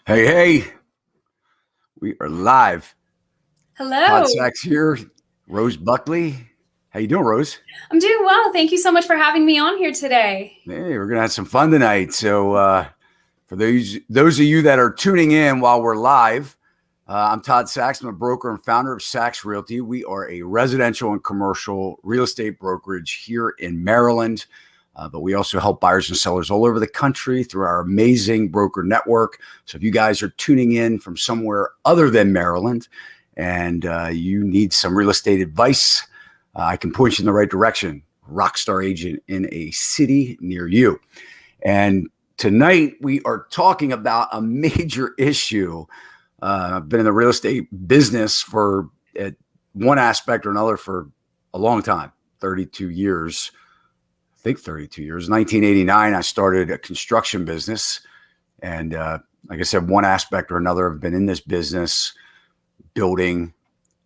Hey, hey, we are live. Todd Hello. Sachs here, Rose Buckley. How you doing, Rose? I'm doing well. Thank you so much for having me on here today. Hey, we're gonna have some fun tonight. So, for those of you that are tuning in while we're live, I'm Todd Sachs. I'm a broker and founder of Sachs Realty. We are a residential and commercial real estate brokerage here in Maryland. But we also help buyers and sellers all over the country through our amazing broker network. So if you guys are tuning in from somewhere other than Maryland and you need some real estate advice, I can point you in the right direction. Rockstar agent in a city near you. And tonight we are talking about a major issue. I've been in the real estate business for one aspect or another for a long time, 32 years. I think 32 years. 1989, I started a construction business. And like I said, one aspect or another, I've been in this business, building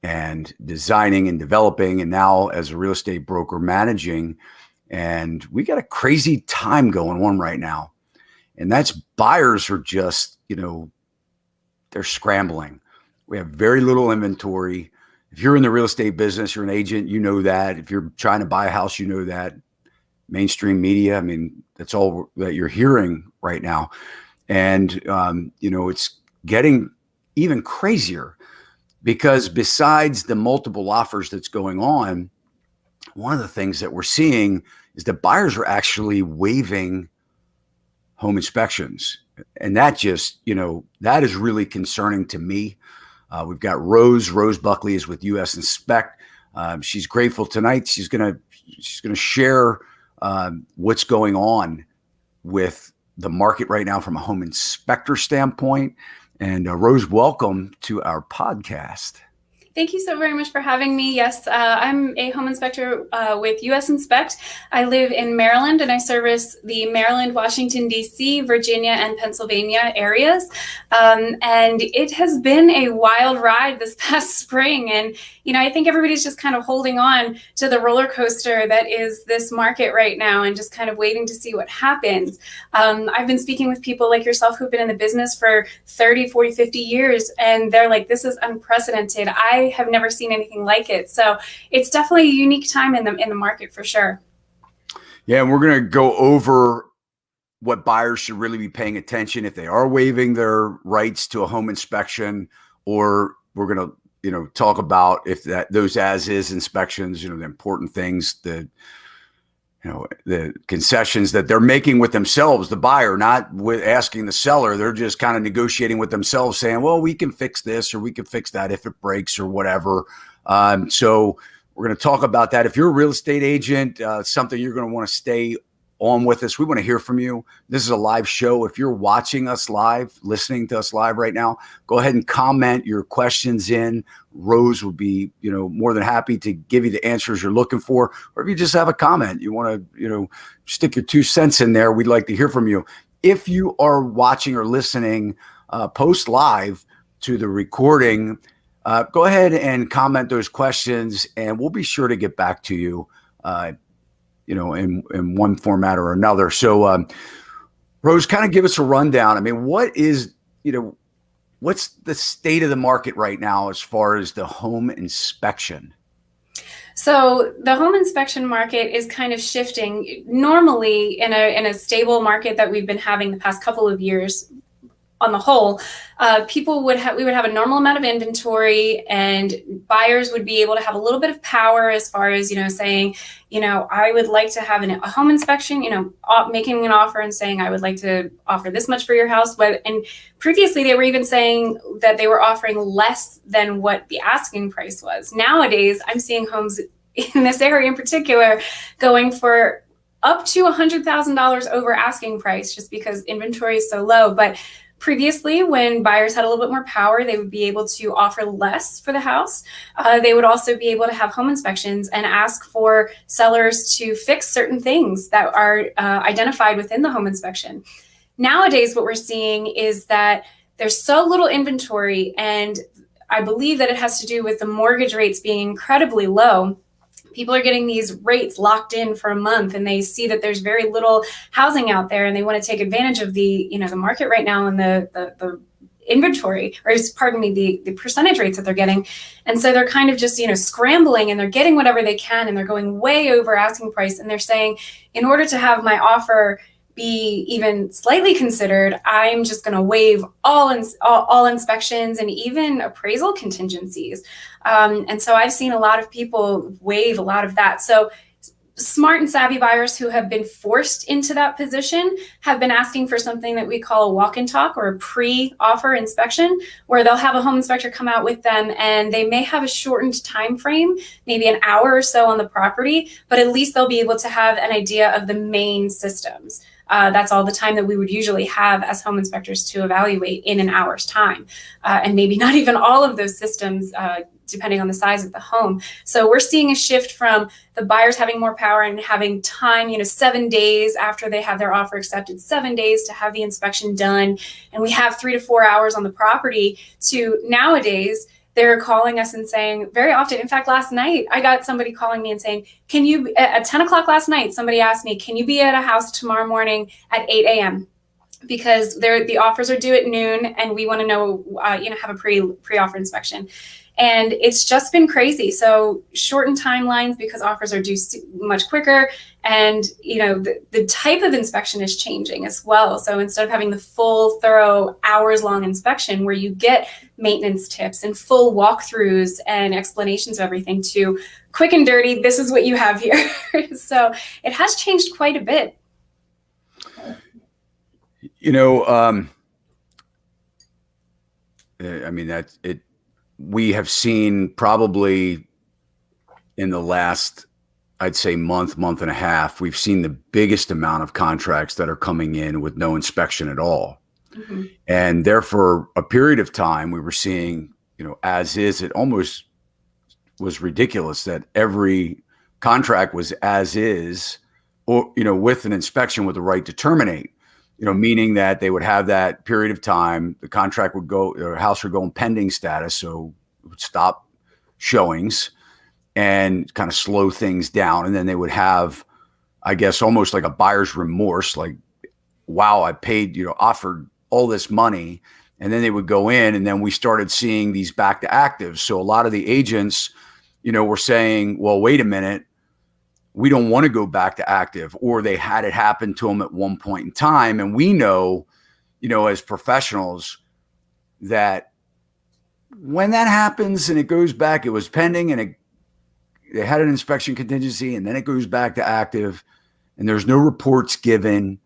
and designing and developing, and now as a real estate broker managing. And we got a crazy time going on right now. And that's buyers are just, they're scrambling. We have very little inventory. If you're in the real estate business, you're an agent, you know that. If you're trying to buy a house, you know that. Mainstream media, I mean, that's all that you're hearing right now. And, it's getting even crazier because besides the multiple offers that's going on, one of the things that we're seeing is that buyers are actually waiving home inspections. And that just, that is really concerning to me. We've got Rose Buckley is with US Inspect. She's grateful tonight. She's going to share what's going on with the market right now from a home inspector standpoint. And Rose, welcome to our podcast. Thank you so very much for having me. Yes, I'm a home inspector with US Inspect. I live in Maryland and I service the Maryland, Washington, D.C., Virginia, and Pennsylvania areas. And it has been a wild ride this past spring. And, I think everybody's just kind of holding on to the roller coaster that is this market right now and just kind of waiting to see what happens. I've been speaking with people like yourself who've been in the business for 30, 40, 50 years, and they're like, this is unprecedented. I have never seen anything like it. So it's definitely a unique time in the market for sure. Yeah, and we're going to go over what buyers should really be paying attention if they are waiving their rights to a home inspection, or we're going to, talk about if those as-is inspections, the important things, the concessions that they're making with themselves, the buyer, not with asking the seller. They're just kind of negotiating with themselves saying, well, we can fix this or we can fix that if it breaks or whatever. So we're going to talk about that. If you're a real estate agent, something you're going to want to stay on with us. We want to hear from you. This is a live show. If you're watching us live, listening to us live right now, go ahead and comment your questions in. Rose will be, more than happy to give you the answers you're looking for. Or if you just have a comment, you want to, stick your 2 cents in there, we'd like to hear from you. If you are watching or listening post live to the recording, go ahead and comment those questions and we'll be sure to get back to you, in one format or another. So, Rose, kind of give us a rundown. I mean, what's the state of the market right now as far as the home inspection? So the home inspection market is kind of shifting. Normally in a stable market that we've been having the past couple of years, on the whole, we would have a normal amount of inventory and buyers would be able to have a little bit of power as far as, saying, I would like to have a home inspection, making an offer and saying, I would like to offer this much for your house. And previously they were even saying that they were offering less than what the asking price was. Nowadays, I'm seeing homes in this area in particular going for up to $100,000 over asking price just because inventory is so low. But previously, when buyers had a little bit more power, they would be able to offer less for the house. They would also be able to have home inspections and ask for sellers to fix certain things that are identified within the home inspection. Nowadays, what we're seeing is that there's so little inventory, and I believe that it has to do with the mortgage rates being incredibly low. People are getting these rates locked in for a month and they see that there's very little housing out there and they want to take advantage of the market right now and the inventory, or pardon me, the percentage rates that they're getting. And so they're kind of just, scrambling, and they're getting whatever they can, and they're going way over asking price. And they're saying, in order to have my offer be even slightly considered, I'm just going to waive all inspections and even appraisal contingencies. And so I've seen a lot of people waive a lot of that. So smart and savvy buyers who have been forced into that position have been asking for something that we call a walk-in talk, or a pre-offer inspection, where they'll have a home inspector come out with them, and they may have a shortened time frame, maybe an hour or so on the property, but at least they'll be able to have an idea of the main systems. That's all the time that we would usually have as home inspectors to evaluate in an hour's time, and maybe not even all of those systems, depending on the size of the home. So we're seeing a shift from the buyers having more power and having time, 7 days after they have their offer accepted, 7 days to have the inspection done, and we have 3 to 4 hours on the property, to nowadays they're calling us and saying, very often, in fact, last night, I got somebody calling me and saying, at 10 o'clock last night, somebody asked me, can you be at a house tomorrow morning at 8 a.m.? Because the offers are due at noon, and we want to know, have a pre-offer inspection. And it's just been crazy. So shortened timelines because offers are due much quicker. And, the type of inspection is changing as well. So instead of having the full, thorough, hours-long inspection where you get maintenance tips and full walkthroughs and explanations of everything, to quick and dirty, this is what you have here. So it has changed quite a bit. We have seen probably in the last, I'd say month and a half, we've seen the biggest amount of contracts that are coming in with no inspection at all. Mm-hmm. And there for a period of time, we were seeing, as is, it almost was ridiculous that every contract was as is, or, with an inspection with the right to terminate. Meaning that they would have that period of time, the contract would go, or house would go in pending status, so it would stop showings and kind of slow things down. And then they would have, I guess, almost like a buyer's remorse, like, wow, I paid, offered all this money. And then they would go in, and then we started seeing these back to actives. So a lot of the agents, were saying, well, wait a minute, we don't want to go back to active, or they had it happen to them at one point in time. And we know, as professionals, that when that happens and it goes back, it was pending and they had an inspection contingency, and then it goes back to active and there's no reports given,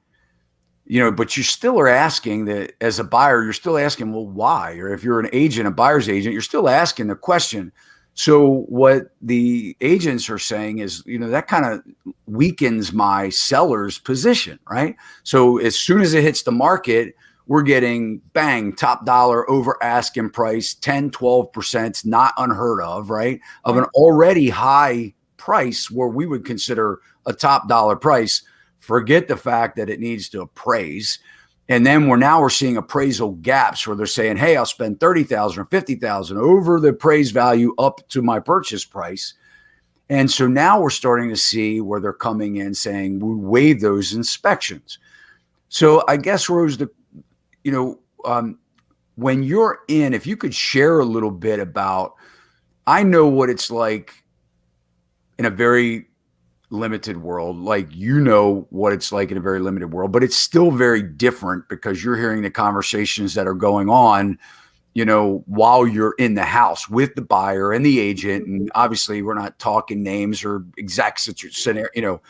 but you still are asking that as a buyer, you're still asking, well, why? Or if you're an agent, a buyer's agent, you're still asking the question. So what the agents are saying is, that kind of weakens my seller's position, right? So as soon as it hits the market, we're getting bang, top dollar over asking price, 10, 12%, not unheard of, right? Of an already high price where we would consider a top dollar price. Forget the fact that it needs to appraise. And then we're seeing appraisal gaps where they're saying, hey, I'll spend $30,000 or $50,000 over the appraised value up to my purchase price. And so now we're starting to see where they're coming in saying we waive those inspections. So I guess, Rose, when you're in, if you could share a little bit about, I know what it's like in a very limited world, like what it's like in a very limited world, but it's still very different because you're hearing the conversations that are going on, while you're in the house with the buyer and the agent. And obviously we're not talking names or exact scenario,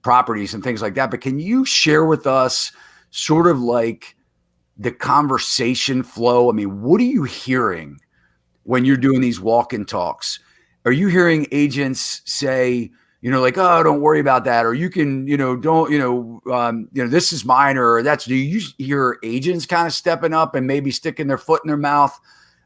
properties and things like that. But can you share with us sort of like the conversation flow? I mean, what are you hearing when you're doing these walk-in talks? Are you hearing agents say, like, oh, don't worry about that, or you can, don't, this is mine, or that's, do you hear agents kind of stepping up and maybe sticking their foot in their mouth,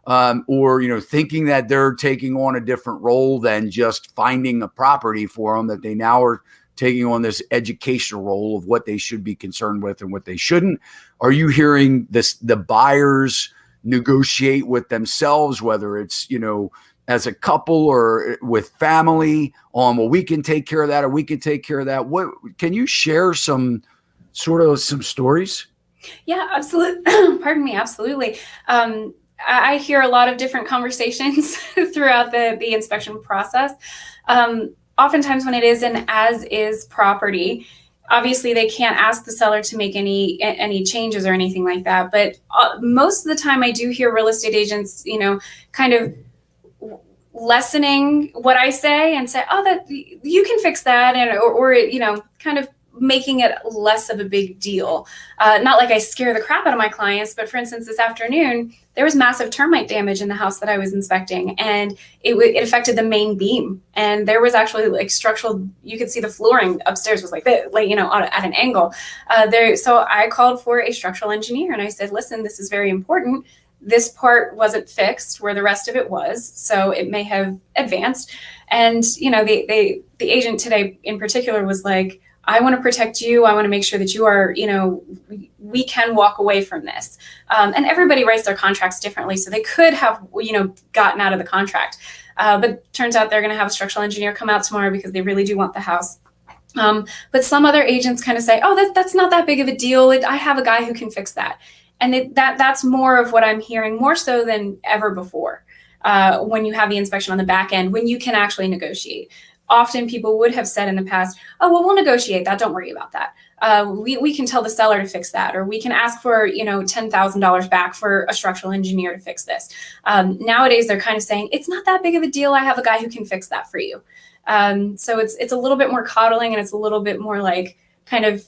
or, thinking that they're taking on a different role than just finding a property for them, that they now are taking on this educational role of what they should be concerned with and what they shouldn't? Are you hearing the buyers negotiate with themselves, whether it's, as a couple or with family, on, well, we can take care of that, or we can take care of that? What can you share some stories? Yeah, absolutely. Pardon me. Absolutely. I hear a lot of different conversations throughout the inspection process. Oftentimes when it is an as-is property, obviously they can't ask the seller to make any changes or anything like that. But most of the time I do hear real estate agents, kind of lessening what I say and say, oh, that you can fix that. Or kind of making it less of a big deal. Not like I scare the crap out of my clients, but for instance, this afternoon, there was massive termite damage in the house that I was inspecting, and it affected the main beam. And there was actually like structural, you could see the flooring upstairs was like at an angle. So I called for a structural engineer and I said, listen, this is very important. This part wasn't fixed where the rest of it was, so it may have advanced. And the agent today in particular was like, I want to protect you. I want to make sure that you are, we can walk away from this. And everybody writes their contracts differently, so they could have, gotten out of the contract. But turns out they're going to have a structural engineer come out tomorrow because they really do want the house. But some other agents kind of say, oh, that's not that big of a deal. I have a guy who can fix that. And that's more of what I'm hearing, more so than ever before, when you have the inspection on the back end, when you can actually negotiate. Often people would have said in the past, oh, well, we'll negotiate that. Don't worry about that. We can tell the seller to fix that, or we can ask for, $10,000 back for a structural engineer to fix this. Nowadays, they're kind of saying, it's not that big of a deal. I have a guy who can fix that for you. So it's a little bit more coddling, and it's a little bit more like kind of,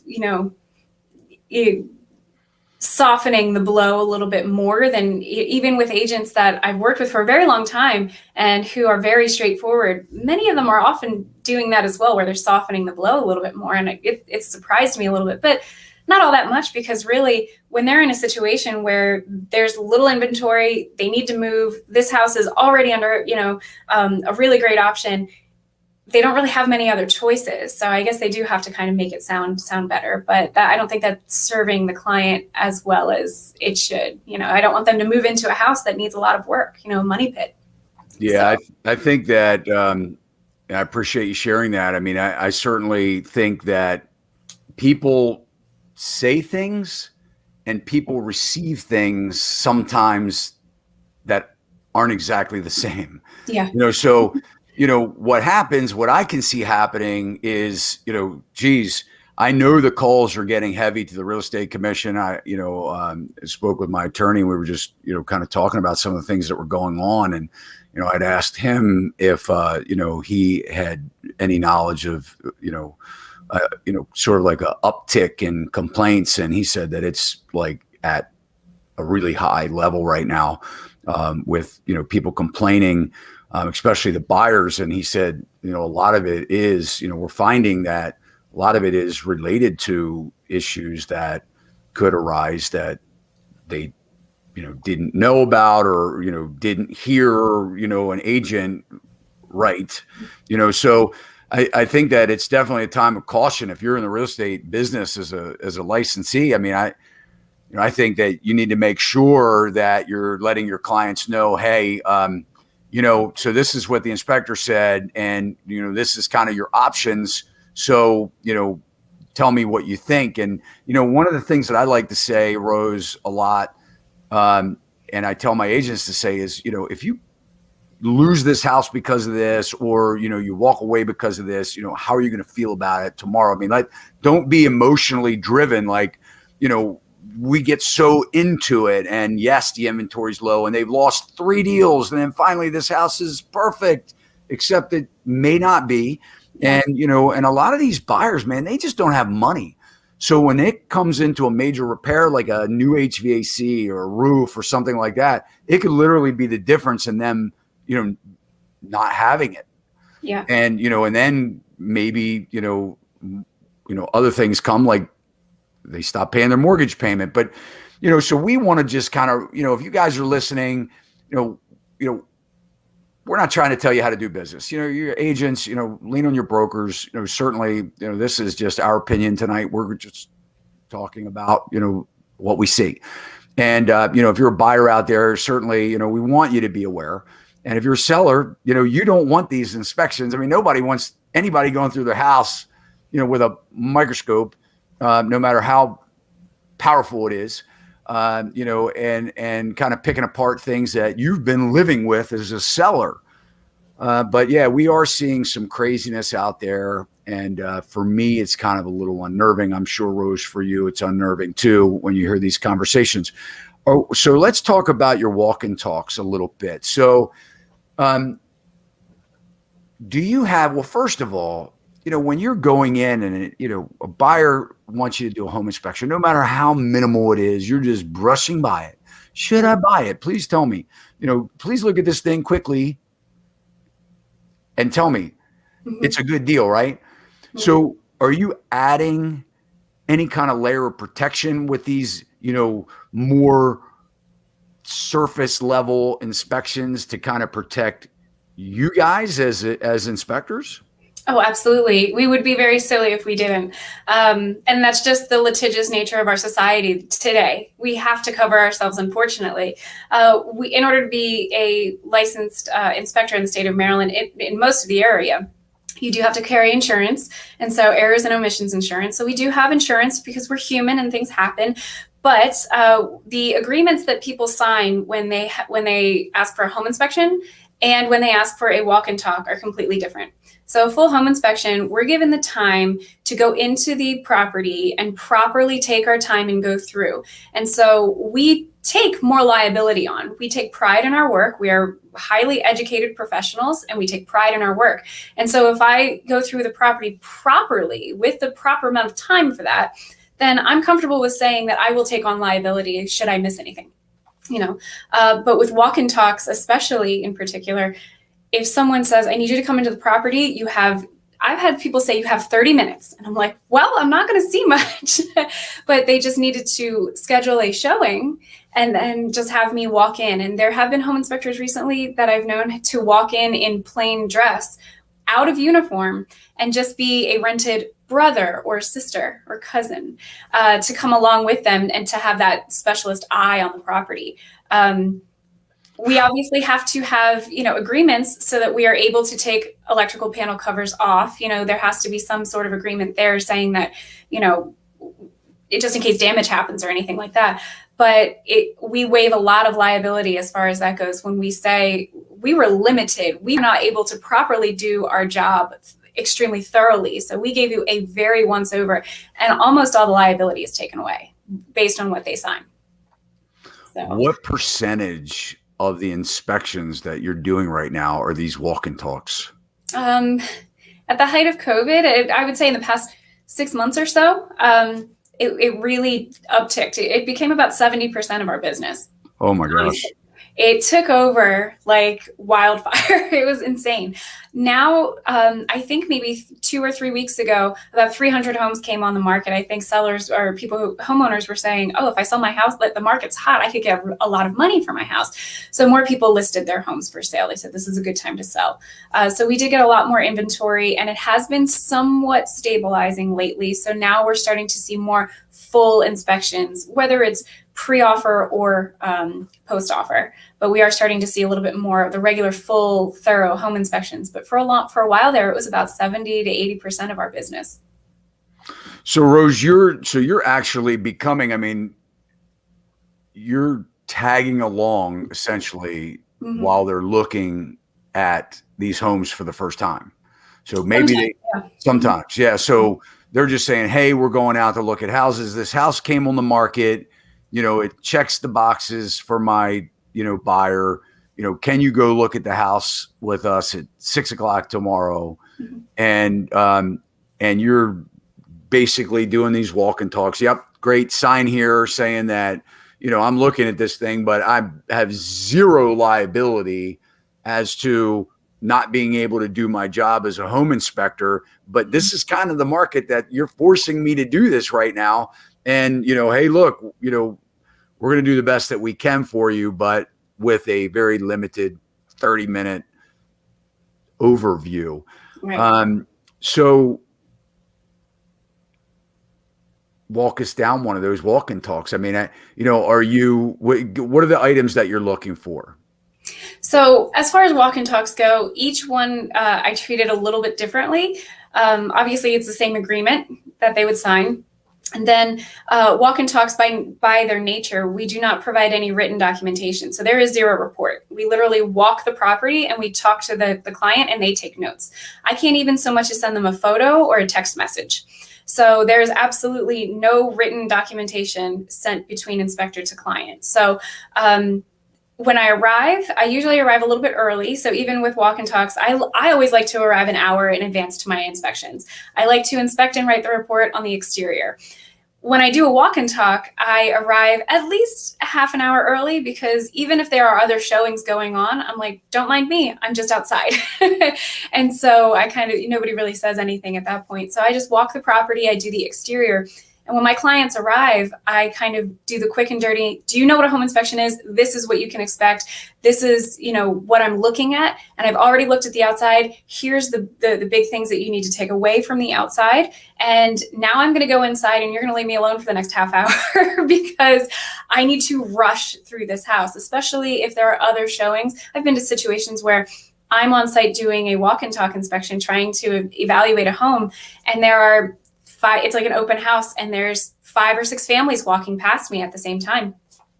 softening the blow a little bit more than even with agents that I've worked with for a very long time and who are very straightforward. Many of them are often doing that as well, where they're softening the blow a little bit more. And it surprised me a little bit, but not all that much, because really when they're in a situation where there's little inventory, they need to move, this house is already under, a really great option. They don't really have many other choices. So I guess they do have to kind of make it sound better, but I don't think that's serving the client as well as it should. I don't want them to move into a house that needs a lot of work, money pit. Yeah. So. I think that, I appreciate you sharing that. I mean, I certainly think that people say things and people receive things sometimes that aren't exactly the same. Yeah. So what happens, what I can see happening is, geez, I know the calls are getting heavy to the real estate commission. I spoke with my attorney. We were just, kind of talking about some of the things that were going on. And, I'd asked him if, he had any knowledge of, sort of like a uptick in complaints. And he said that it's like at a really high level right now, with, people complaining, especially the buyers. And he said, a lot of it is, we're finding that a lot of it is related to issues that could arise that they, didn't know about, or, didn't hear, an agent write, so I think that it's definitely a time of caution. If you're in the real estate business as a licensee, I mean, I think that you need to make sure that you're letting your clients know, hey, so this is what the inspector said, and, this is kind of your options. So, tell me what you think. And, one of the things that I like to say, Rose, a lot, and I tell my agents to say is, if you lose this house because of this, or, you walk away because of this, how are you going to feel about it tomorrow? I mean, like, don't be emotionally driven. Like, we get so into it, and yes, the inventory's low and they've lost 3 deals. And then finally this house is perfect, except it may not be. And, and a lot of these buyers, man, they just don't have money. So when it comes into a major repair, like a new HVAC or a roof or something like that, it could literally be the difference in them, not having it. Yeah. And, and then maybe, other things come, like they stop paying their mortgage payment. But, so we want to just kind of, if you guys are listening, we're not trying to tell you how to do business. Your agents, lean on your brokers. Certainly, this is just our opinion tonight. We're just talking about, what we see. And, if you're a buyer out there, certainly, we want you to be aware. And if you're a seller, you don't want these inspections. I mean, nobody wants anybody going through their house, with a microscope, no matter how powerful it is, and kind of picking apart things that you've been living with as a seller. But yeah, we are seeing some craziness out there. And for me, it's kind of a little unnerving. I'm sure, Rose, for you, it's unnerving too when you hear these conversations. Oh, so let's talk about your walk-in talks a little bit. So do you have, well, first of all, when you're going in and, a buyer wants you to do a home inspection, no matter how minimal it is, you're just brushing by it. Should I buy it? Please tell me, please look at this thing quickly and tell me it's a good deal, right? So are you adding any kind of layer of protection with these, more surface level inspections to kind of protect you guys as inspectors? Oh, absolutely. We would be very silly if we didn't. And that's just the litigious nature of our society today. We have to cover ourselves, unfortunately. In order to be a licensed inspector in the state of Maryland, in most of the area, you do have to carry insurance. And so errors and omissions insurance. So we do have insurance because we're human and things happen. But the agreements that people sign when they ask for a home inspection and when they ask for a walk-in talk are completely different. So a full home inspection, we're given the time to go into the property and properly take our time and go through. And so we take more liability on. We take pride in our work. We are highly educated professionals and we take pride in our work. And so if I go through the property properly with the proper amount of time for that, then I'm comfortable with saying that I will take on liability should I miss anything. But with walk-in talks, especially in particular, if someone says, I need you to come into the property, I've had people say you have 30 minutes. And I'm like, well, I'm not going to see much. But they just needed to schedule a showing and then just have me walk in. And there have been home inspectors recently that I've known to walk in plain dress, out of uniform, and just be a rented brother or sister or cousin to come along with them and to have that specialist eye on the property. We obviously have to have, agreements so that we are able to take electrical panel covers off. There has to be some sort of agreement there saying that, just in case damage happens or anything like that. But we waive a lot of liability as far as that goes when we say we were limited. We were not able to properly do our job extremely thoroughly. So we gave you a very once over, and almost all the liability is taken away based on what they sign. So. What percentage of the inspections that you're doing right now are these walk-in talks? At the height of COVID, I would say in the past 6 months or so, it really upticked. It became about 70% of our business. Oh my gosh. It took over like wildfire. It was insane. Now, I think maybe 2 or 3 weeks ago, about 300 homes came on the market. I think sellers or homeowners were saying, oh, if I sell my house, the market's hot, I could get a lot of money for my house. So more people listed their homes for sale. They said, this is a good time to sell. So we did get a lot more inventory, and it has been somewhat stabilizing lately. So now we're starting to see more full inspections, whether it's pre-offer or post-offer, but we are starting to see a little bit more of the regular, full, thorough home inspections. But for a while there, it was about 70 to 80% of our business. So Rose, you're actually becoming, you're tagging along essentially while they're looking at these homes for the first time. So maybe sometimes. So they're just saying, hey, we're going out to look at houses. This house came on the market. It checks the boxes for my, buyer. Can you go look at the house with us at 6 o'clock tomorrow? And you're basically doing these walk-in talks. Yep. Great sign here saying that, I'm looking at this thing, but I have zero liability as to not being able to do my job as a home inspector. But this is kind of the market that you're forcing me to do this right now. And, hey, look, we're going to do the best that we can for you, but with a very limited 30-minute overview. Right. So walk us down one of those walk-in talks. What are the items that you're looking for? So as far as walk-in talks go, each one I treated a little bit differently. Obviously, it's the same agreement that they would sign. And then Walkin Talks, by their nature, we do not provide any written documentation. So there is zero report. We literally walk the property and we talk to the client and they take notes. I can't even so much as send them a photo or a text message. So there's absolutely no written documentation sent between inspector to client. So when I arrive, I usually arrive a little bit early. So even with Walkin Talks, I always like to arrive an hour in advance to my inspections. I like to inspect and write the report on the exterior. When I do a Walkin Talk, I arrive at least a half an hour early, because even if there are other showings going on, I'm like, don't mind me, I'm just outside. And so nobody really says anything at that point. So I just walk the property, I do the exterior. And when my clients arrive, I kind of do the quick and dirty. Do you know what a home inspection is? This is what you can expect. This is, what I'm looking at. And I've already looked at the outside. Here's the big things that you need to take away from the outside. And now I'm going to go inside and you're going to leave me alone for the next half hour because I need to rush through this house, especially if there are other showings. I've been to situations where I'm on site doing a Walkin Talk inspection, trying to evaluate a home, and there are it's like an open house and there's 5 or 6 families walking past me at the same time.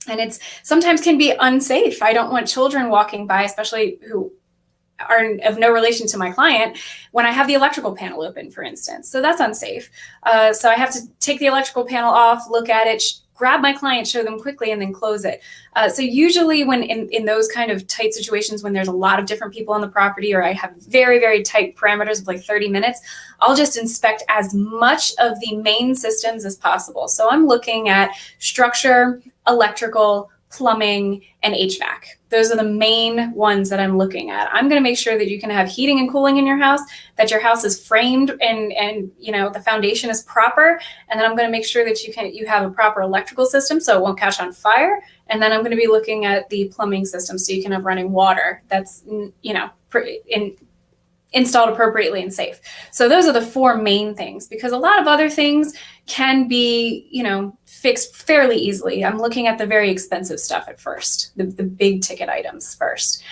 And it's sometimes can be unsafe. I don't want children walking by, especially who are of no relation to my client, when I have the electrical panel open, for instance. So that's unsafe. So I have to take the electrical panel off, look at it, grab my client, show them quickly, and then close it. So usually when in those kind of tight situations, when there's a lot of different people on the property, or I have very, very tight parameters of like 30 minutes, I'll just inspect as much of the main systems as possible. So I'm looking at structure, electrical, plumbing, and HVAC. Those are the main ones that I'm looking at. I'm going to make sure that you can have heating and cooling in your house, that your house is framed and the foundation is proper. And then I'm going to make sure that you have a proper electrical system so it won't catch on fire. And then I'm going to be looking at the plumbing system so you can have running water that's installed appropriately and safe. So those are the 4 main things, because a lot of other things can be, fixed fairly easily. I'm looking at the very expensive stuff at first, the big ticket items first.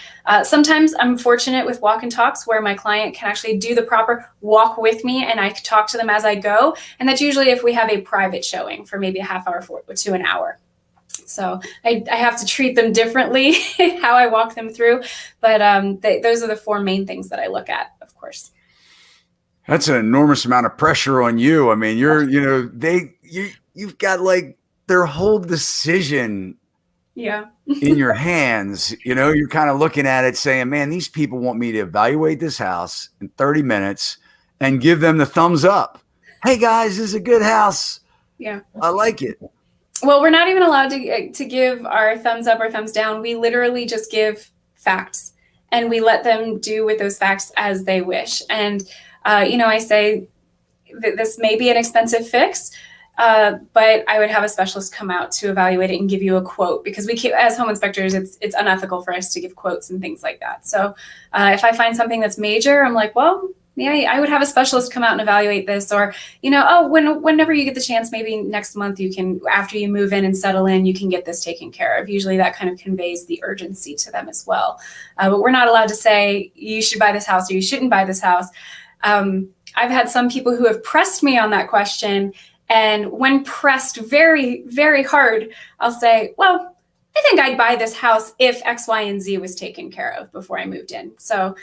Sometimes I'm fortunate with Walkin Talks where my client can actually do the proper walk with me and I talk to them as I go. And that's usually if we have a private showing for maybe a half hour to an hour. So I have to treat them differently how I walk them through. But those are the 4 main things that I look at, of course. That's an enormous amount of pressure on you. I mean, you've got like their whole decision in your hands. You're kind of looking at it saying, man, these people want me to evaluate this house in 30 minutes and give them the thumbs up. Hey guys, this is a good house. Yeah. I like it. Well, we're not even allowed to give our thumbs up or thumbs down. We literally just give facts and we let them do with those facts as they wish. And, I say that this may be an expensive fix, but I would have a specialist come out to evaluate it and give you a quote, because as home inspectors, it's unethical for us to give quotes and things like that. So if I find something that's major, I'm like, well, yeah, I would have a specialist come out and evaluate this, or, whenever you get the chance, maybe next month you can, after you move in and settle in, you can get this taken care of. Usually that kind of conveys the urgency to them as well. But we're not allowed to say you should buy this house or you shouldn't buy this house. I've had some people who have pressed me on that question. And when pressed very, very hard, I'll say, well, I think I'd buy this house if X, Y, and Z was taken care of before I moved in. So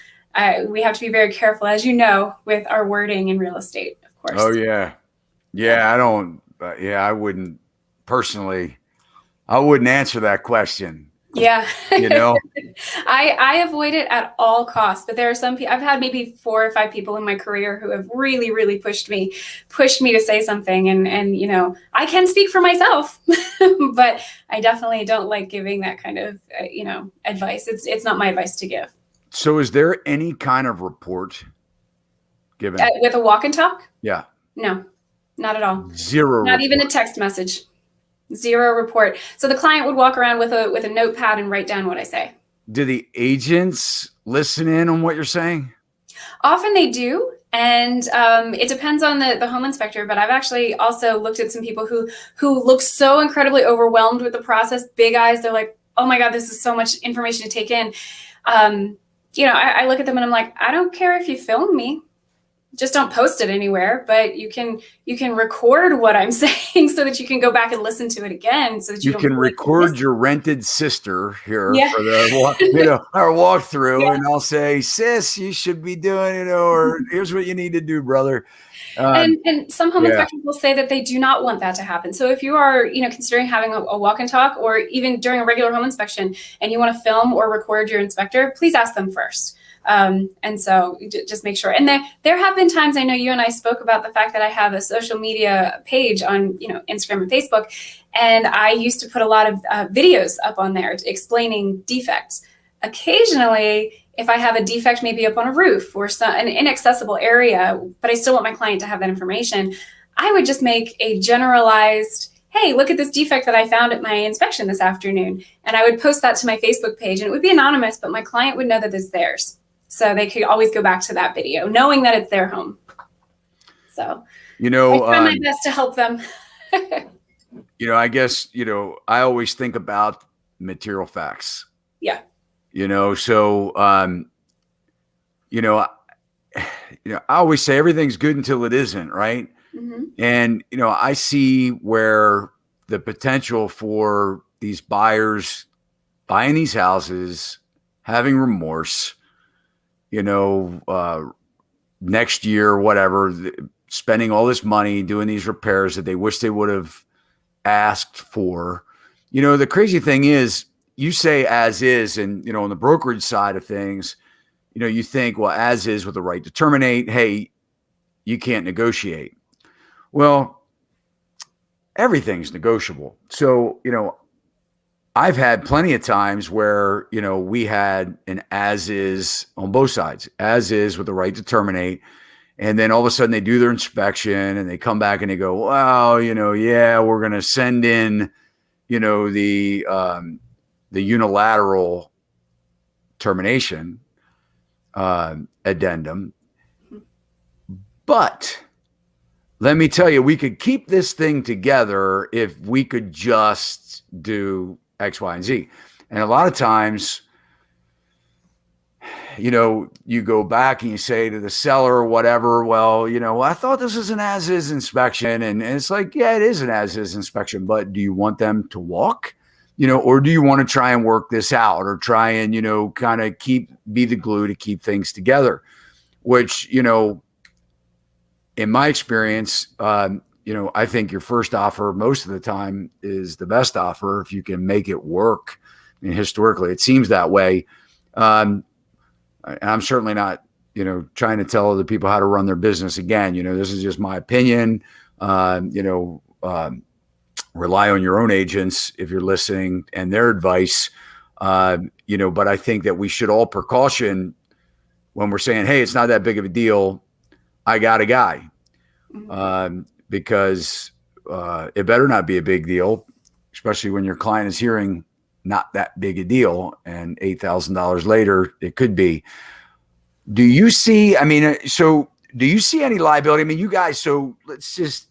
we have to be very careful, as you know, with our wording in real estate, of course. Oh, yeah. Yeah, I wouldn't personally, I wouldn't answer that question. Yeah. I avoid it at all costs, but there are some people, I've had maybe 4 or 5 people in my career who have really, really pushed me to say something. And I can speak for myself, but I definitely don't like giving that kind of, advice. It's not my advice to give. So is there any kind of report given? With a Walkin Talk? Yeah. No, not at all. Zero. Not even a text message. Zero report. So the client would walk around with a notepad and write down what I say. Do the agents listen in on what you're saying? Often they do. And it depends on the home inspector, but I've actually also looked at some people who look so incredibly overwhelmed with the process, big eyes. They're like, oh my God, this is so much information to take in. I look at them and I'm like, I don't care if you film me. just don't post it anywhere, but you can record what I'm saying so that you can go back and listen to it again, so that you don't can feel like record your rented sister here Yeah. for the our walkthrough, Yeah. and I'll say, sis, you should be doing, or here's what you need to do, brother. And some home Yeah. inspectors will say that they do not want that to happen. So if you are, considering having a walk and talk, or even during a regular home inspection, and you want to film or record your inspector, please ask them first. And so just make sure. And there have been times, I know you and I spoke about the fact that I have a social media page on, Instagram and Facebook, and I used to put a lot of videos up on there explaining defects. Occasionally, if I have a defect maybe up on a roof or an inaccessible area, but I still want my client to have that information, I would just make a generalized, hey, look at this defect that I found at my inspection this afternoon. And I would post that to my Facebook page, and it would be anonymous, but my client would know that it's theirs. So they could always go back to that video, knowing that it's their home. So, I try my best to help them. I guess, I always think about material facts. Yeah. So, I always say everything's good until it isn't, right? Mm-hmm. And, I see where the potential for these buyers buying these houses, having remorse, next year, whatever, spending all this money doing these repairs that they wish they would have asked for. The crazy thing is, you say as is, and, on the brokerage side of things, you think, well, as is with the right to terminate, hey, you can't negotiate. Well, everything's negotiable. So, I've had plenty of times where, we had an as is on both sides, as is with the right to terminate. And then all of a sudden they do their inspection and they come back and they go, well, yeah, we're going to send in, the unilateral termination addendum. But let me tell you, we could keep this thing together if we could just do X, Y, and Z. And a lot of times, you go back and you say to the seller or whatever, well, I thought this was an as-is inspection. And it's like, yeah, it is an as-is inspection, but do you want them to walk? Or do you want to try and work this out, or try and, kind of be the glue to keep things together, which, in my experience, I think your first offer most of the time is the best offer if you can make it work. I mean, historically, it seems that way. And I'm certainly not, trying to tell other people how to run their business again. This is just my opinion. Rely on your own agents if you're listening and their advice. But I think that we should all precaution when we're saying, hey, it's not that big of a deal. I got a guy. Because it better not be a big deal, especially when your client is hearing not that big a deal, and $8,000 later, it could be. Do you see any liability? I mean, you guys, so let's just,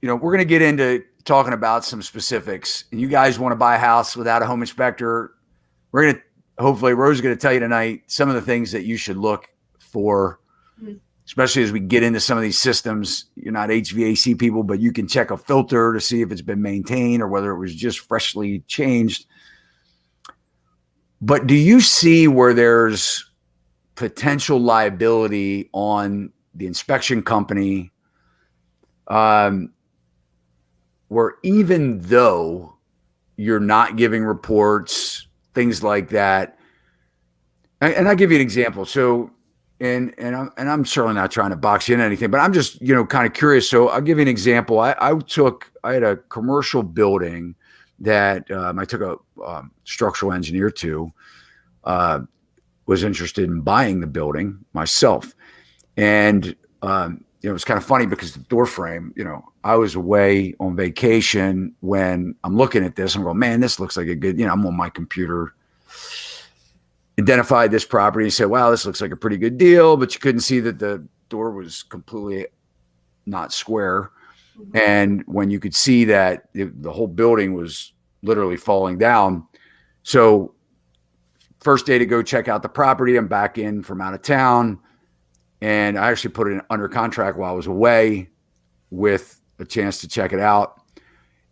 we're going to get into talking about some specifics, and you guys want to buy a house without a home inspector. We're going to, hopefully Rose is going to tell you tonight some of the things that you should look for. Especially as we get into some of these systems. You're not HVAC people, but you can check a filter to see if it's been maintained or whether it was just freshly changed. But do you see where there's potential liability on the inspection company, where even though you're not giving reports, things like that? And I'll give you an example. So, And I'm certainly not trying to box you in anything, but I'm just, kind of curious. So I'll give you an example. I had a commercial building that I took a structural engineer to, was interested in buying the building myself. And, it was kind of funny because the door frame, I was away on vacation when I'm looking at this. I'm going, man, this looks like a good, I'm on my computer, identified this property and said, wow, this looks like a pretty good deal, but you couldn't see that the door was completely not square. Mm-hmm. And when you could see that the whole building was literally falling down. So first day to go check out the property, I'm back in from out of town. And I actually put it under contract while I was away with a chance to check it out.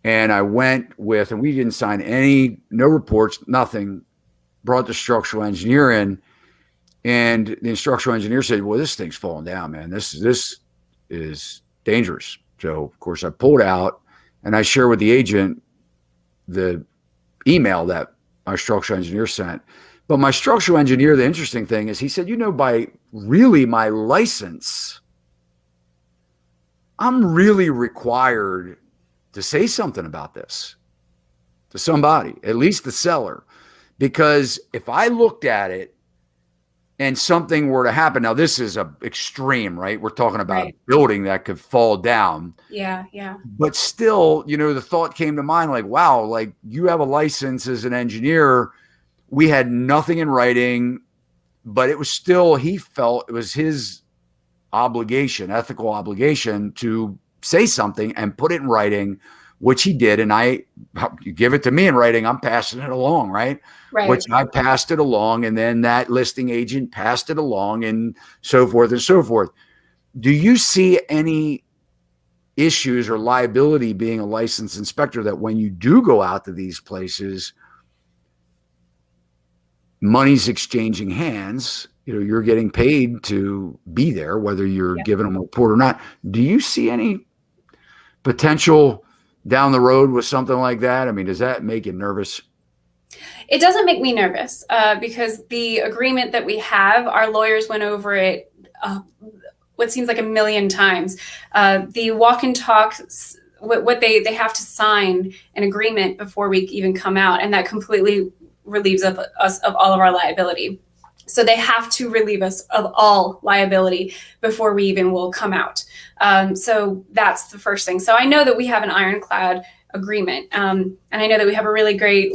And I went with, and we didn't sign no reports, nothing, brought the structural engineer in. And the structural engineer said, well, this thing's falling down, man. This is dangerous. So, of course, I pulled out and I shared with the agent the email that my structural engineer sent. But my structural engineer, the interesting thing is he said, by really my license, I'm really required to say something about this to somebody, at least the seller. Because if I looked at it and something were to happen, now this is a extreme, right? We're talking about a building that could fall down. Yeah, yeah. But still, the thought came to mind like, wow, like you have a license as an engineer. We had nothing in writing, but it was still, he felt it was his obligation, ethical obligation to say something and put it in writing, which he did. And you give it to me in writing, I'm passing it along, right? Which I passed it along, and then that listing agent passed it along, and so forth and so forth. Do you see any issues or liability being a licensed inspector that when you do go out to these places, money's exchanging hands, you're getting paid to be there, whether you're giving them a report or not. Do you see any potential down the road with something like that? I mean, does that make you nervous? It doesn't make me nervous because the agreement that we have, our lawyers went over it what seems like a million times. The Walkin Talks, what they have to sign an agreement before we even come out, and that completely relieves us of all of our liability. So they have to relieve us of all liability before we even will come out. So that's the first thing. So I know that we have an ironclad agreement, and I know that we have a really great.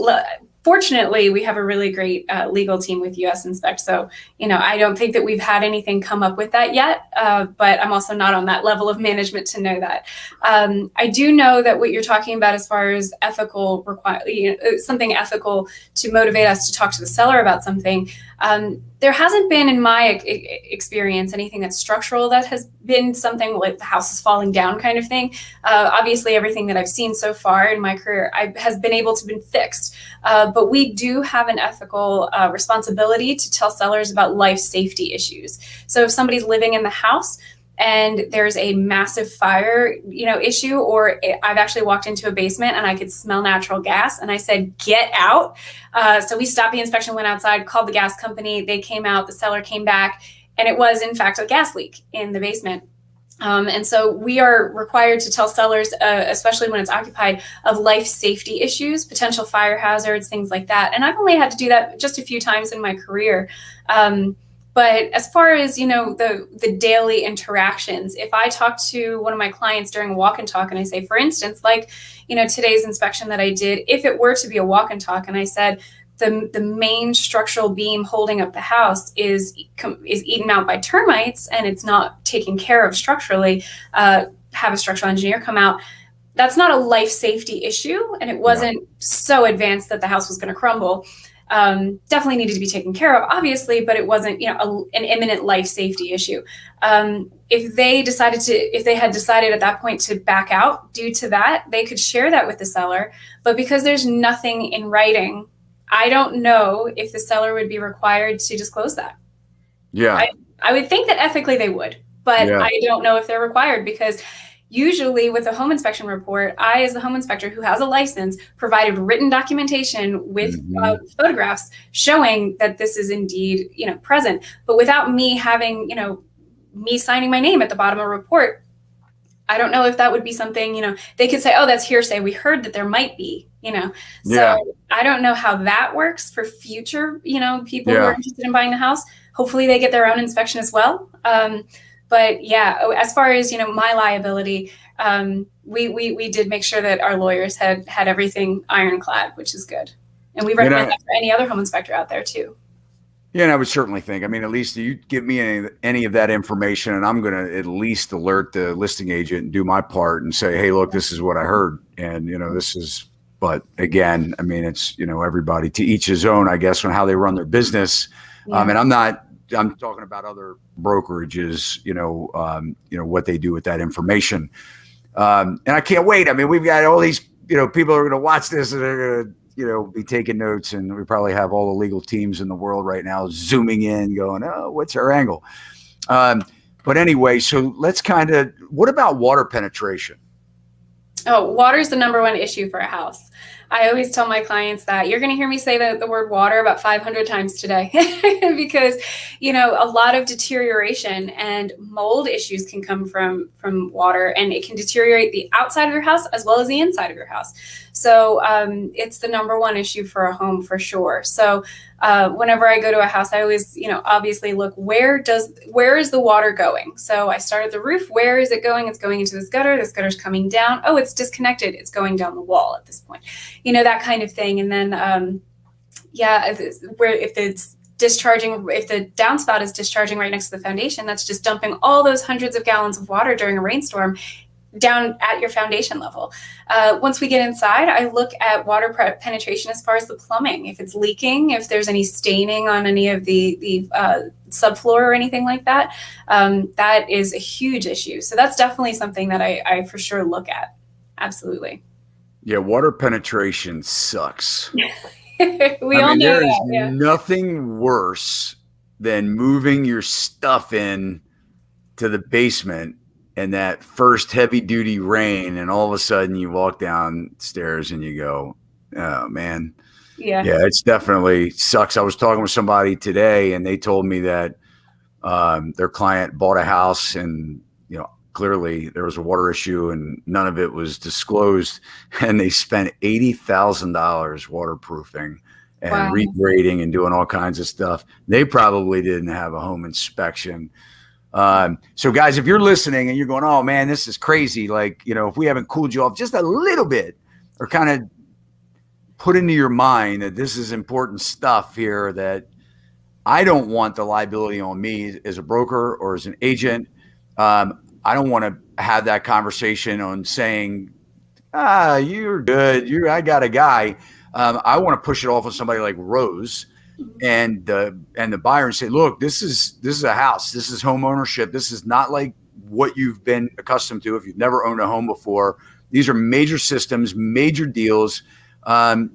Fortunately, we have a really great legal team with US Inspect. So, I don't think that we've had anything come up with that yet, but I'm also not on that level of management to know that. I do know that what you're talking about as far as ethical, something ethical to motivate us to talk to the seller about something, there hasn't been, in my experience, anything that's structural that has been something like the house is falling down kind of thing. Obviously, everything that I've seen so far in my career has been able to be fixed. But we do have an ethical responsibility to tell sellers about life safety issues. So if somebody's living in the house and there's a massive fire, issue, or I've actually walked into a basement and I could smell natural gas and I said, get out. So we stopped the inspection, went outside, called the gas company. They came out, the seller came back, and it was in fact a gas leak in the basement. And so we are required to tell sellers, especially when it's occupied, of life safety issues, potential fire hazards, things like that. And I've only had to do that just a few times in my career. But as far as, the daily interactions, if I talk to one of my clients during a walk and talk and I say, for instance, like, today's inspection that I did, if it were to be a walk and talk and I said, the main structural beam holding up the house is eaten out by termites and it's not taken care of structurally, have a structural engineer come out. That's not a life safety issue, and it wasn't so advanced that the house was going to crumble. Definitely needed to be taken care of, obviously, but it wasn't, an imminent life safety issue. If they had decided at that point to back out due to that, they could share that with the seller. But because there's nothing in writing, I don't know if the seller would be required to disclose that. Yeah. I would think that ethically they would, but I don't know if they're required, because usually with a home inspection report, I, as the home inspector who has a license, provided written documentation with photographs showing that this is indeed, present. But without me having, me signing my name at the bottom of a report, I don't know if that would be something, they could say, oh, that's hearsay. We heard that there might be, So I don't know how that works for future, people who are interested in buying the house. Hopefully they get their own inspection as well. But as far as, my liability, we did make sure that our lawyers had everything ironclad, which is good. And we recommend that for any other home inspector out there too. Yeah, and I would certainly think, at least you give me any of that information and I'm going to at least alert the listing agent and do my part and say, hey, look, this is what I heard. And, but again, it's, everybody to each his own, I guess, on how they run their business. Yeah. And I'm not I'm talking about other brokerages, what they do with that information. And I can't wait. I mean, we've got all these, people are going to watch this and they're going to, be taking notes, and we probably have all the legal teams in the world right now zooming in going, oh, what's our angle? But anyway, so let's what about water penetration? Oh, water is the number one issue for a house. I always tell my clients that you're going to hear me say the word water about 500 times today because, a lot of deterioration and mold issues can come from water, and it can deteriorate the outside of your house as well as the inside of your house. So it's the number one issue for a home for sure. So whenever I go to a house, I always, obviously look, where is the water going? So I start at the roof. Where is it going? It's going into this gutter. This gutter's coming down. Oh, it's disconnected. It's going down the wall at this point, that kind of thing. And then, if it's discharging, if the downspout is discharging right next to the foundation, that's just dumping all those hundreds of gallons of water during a rainstorm down at your foundation level. Once we get inside, I look at water penetration as far as the plumbing. If it's leaking, if there's any staining on any of the subfloor or anything like that, that is a huge issue. So that's definitely something that I for sure look at. Absolutely. Yeah, water penetration sucks. There's nothing worse than moving your stuff in to the basement and that first heavy duty rain, and all of a sudden you walk downstairs and you go, oh man. Yeah, it's definitely sucks. I was talking with somebody today and they told me that their client bought a house, and clearly there was a water issue and none of it was disclosed, and they spent $80,000 waterproofing and regrading and doing all kinds of stuff. They probably didn't have a home inspection. So guys, if you're listening and you're going, oh man, this is crazy. Like, if we haven't cooled you off just a little bit, or kind of put into your mind that this is important stuff here, that I don't want the liability on me as a broker or as an agent. I don't want to have that conversation on saying, you're good. I got a guy. I want to push it off on somebody like Rose and the buyer and say, look, this is a house. This is home ownership. This is not like what you've been accustomed to if you've never owned a home before. These are major systems, major deals. And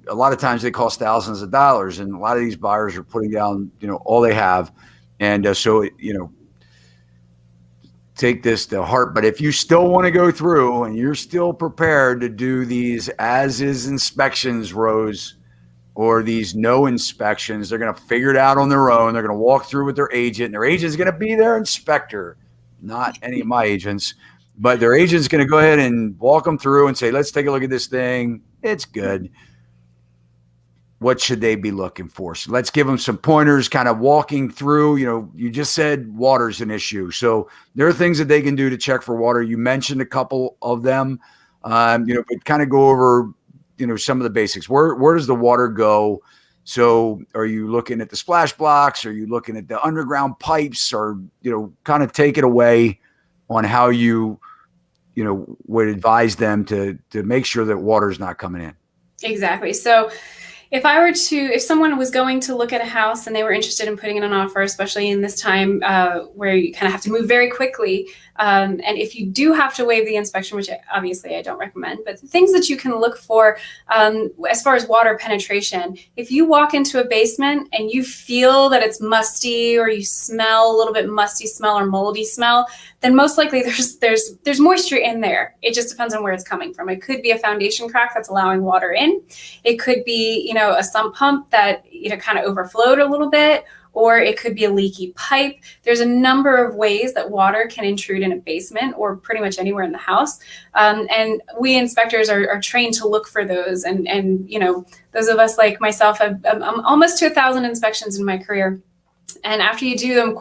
a lot of times they cost thousands of dollars, and a lot of these buyers are putting down, all they have. And so, take this to heart. But if you still want to go through and you're still prepared to do these as-is inspections, Rose, or these no inspections, they're going to figure it out on their own. They're going to walk through with their agent, and their agent is going to be their inspector, not any of my agents, but their agent is going to go ahead and walk them through and say, let's take a look at this thing. It's good. What should they be looking for? So let's give them some pointers, kind of walking through. You just said water's an issue. So there are things that they can do to check for water. You mentioned a couple of them, but kind of go over, some of the basics. Where does the water go? So are you looking at the splash blocks? Are you looking at the underground pipes? Or, kind of take it away on how you would advise them to make sure that water is not coming in. Exactly. So if someone was going to look at a house and they were interested in putting in an offer, especially in this time where you kind of have to move very quickly, and if you do have to waive the inspection, which obviously I don't recommend, but the things that you can look for as far as water penetration, if you walk into a basement and you feel that it's musty, or you smell a little bit musty smell or moldy smell, then most likely there's moisture in there. It just depends on where it's coming from. It could be a foundation crack that's allowing water in. It could be, a sump pump that, kind of overflowed a little bit, or it could be a leaky pipe. There's a number of ways that water can intrude in a basement or pretty much anywhere in the house. And we inspectors are trained to look for those. And those of us like myself, I'm almost to 1,000 inspections in my career. And after you do them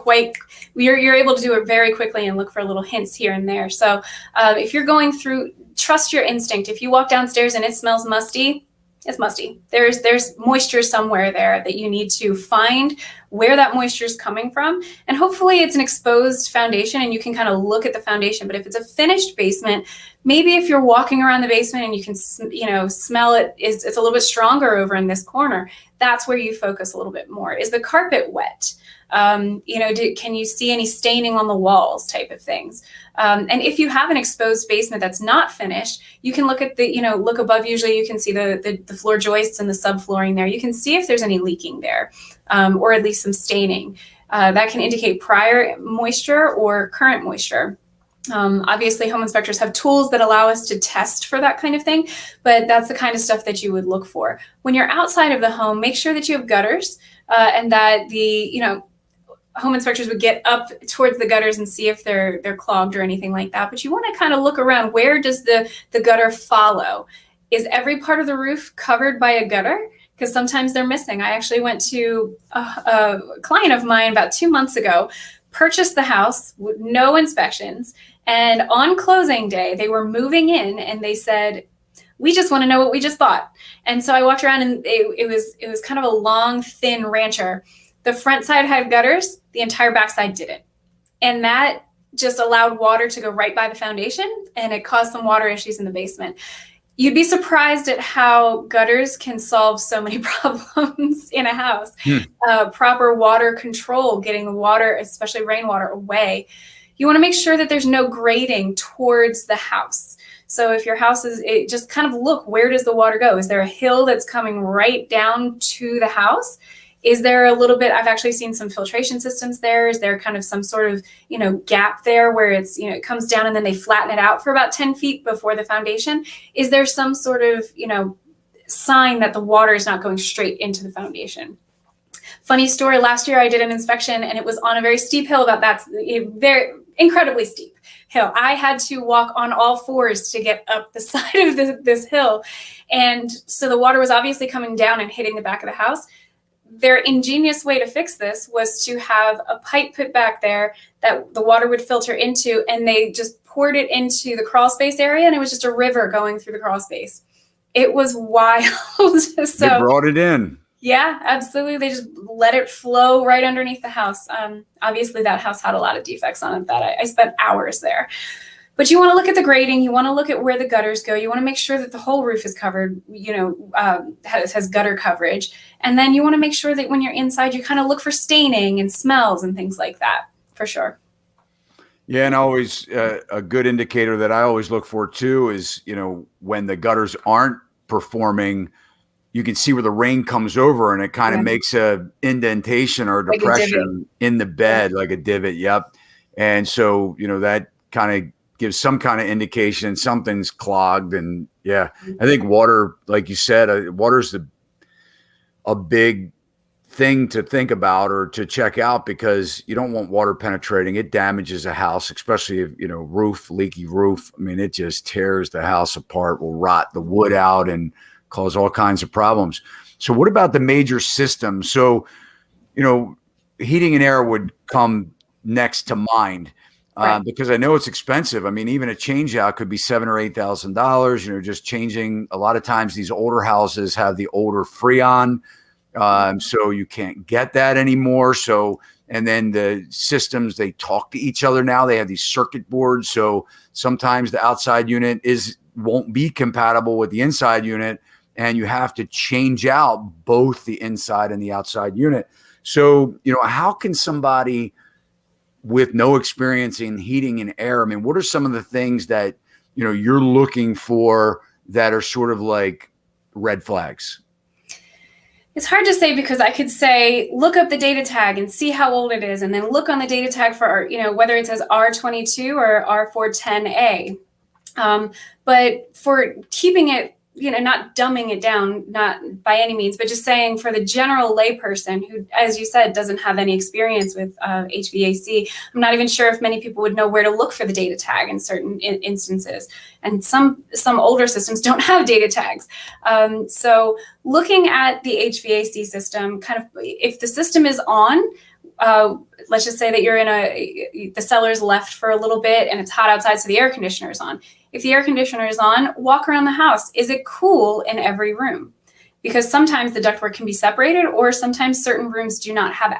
you're able to do it very quickly and look for little hints here and there. So if you're going through, trust your instinct. If you walk downstairs and it smells musty, it's musty. There's moisture somewhere there that you need to find where that moisture is coming from. And hopefully it's an exposed foundation and you can kind of look at the foundation. But if it's a finished basement, maybe if you're walking around the basement and you can, smell it, it's a little bit stronger over in this corner. That's where you focus a little bit more. Is the carpet wet? Can you see any staining on the walls type of things? And if you have an exposed basement that's not finished, you can look at look above. Usually you can see the floor joists and the subflooring there. You can see if there's any leaking there, or at least some staining. That can indicate prior moisture or current moisture. Obviously, home inspectors have tools that allow us to test for that kind of thing, but that's the kind of stuff that you would look for. When you're outside of the home, make sure that you have gutters, and that home inspectors would get up towards the gutters and see if they're clogged or anything like that. But you want to kind of look around. Where does the gutter follow? Is every part of the roof covered by a gutter? Because sometimes they're missing. I actually went to a client of mine about 2 months ago, purchased the house with no inspections. And on closing day, they were moving in and they said, "We just want to know what we just bought." And so I walked around and it was kind of a long, thin rancher. The front side had gutters, the entire back side didn't. And that just allowed water to go right by the foundation, and it caused some water issues in the basement. You'd be surprised at how gutters can solve so many problems in a house. Proper water control, getting the water, especially rainwater, away. You want to make sure that there's no grading towards the house. So if your house just kind of look, where does the water go? Is there a hill that's coming right down to the house? Is there a little bit, I've actually seen some filtration systems there. Is there kind of some sort of, gap there where it's, it comes down and then they flatten it out for about 10 feet before the foundation? Is there some sort of, sign that the water is not going straight into the foundation? Funny story, last year I did an inspection and it was on a very steep hill, very incredibly steep hill. I had to walk on all fours to get up the side of this hill. And so the water was obviously coming down and hitting the back of the house. Their ingenious way to fix this was to have a pipe put back there that the water would filter into, and they just poured it into the crawl space area, and it was just a river going through the crawl space. It was wild. So they brought it in. Yeah, absolutely. They just let it flow right underneath the house. Obviously, that house had a lot of defects on it that I spent hours there. But you want to look at the grading. You want to look at where the gutters go. You want to make sure that the whole roof is covered, has gutter coverage. And then you want to make sure that when you're inside, you kind of look for staining and smells and things like that, for sure. Yeah, and always a good indicator that I always look for too is, when the gutters aren't performing, you can see where the rain comes over and it kind of makes a indentation or a depression in the bed, like a divot. Yep. And so, that kind of gives some kind of indication something's clogged. And yeah, I think water, like you said, water's a big thing to think about or to check out, because you don't want water penetrating. It damages a house, especially if, leaky roof. I mean, it just tears the house apart, will rot the wood out and cause all kinds of problems. So what about the major systems? So, heating and air would come next to mind. Right. Because I know it's expensive. I mean, even a change out could be $7,000 or $8,000, just changing. A lot of times these older houses have the older Freon. So you can't get that anymore. So, and then the systems, they talk to each other now. They have these circuit boards. So sometimes the outside unit won't be compatible with the inside unit, and you have to change out both the inside and the outside unit. So, how can somebody with no experience in heating and air, I mean, what are some of the things that, you're looking for that are sort of like red flags? It's hard to say, because I could say, look up the data tag and see how old it is, and then look on the data tag for, whether it says R22 or R410A. But for keeping it, not dumbing it down, not by any means, but just saying for the general layperson who, as you said, doesn't have any experience with HVAC, I'm not even sure if many people would know where to look for the data tag in certain instances. And some older systems don't have data tags. So looking at the HVAC system, kind of, if the system is on, let's just say that you're the cellar's left for a little bit and it's hot outside, so the air conditioner is on. If the air conditioner is on, walk around the house. Is it cool in every room? because sometimes the ductwork can be separated, or sometimes certain rooms do not have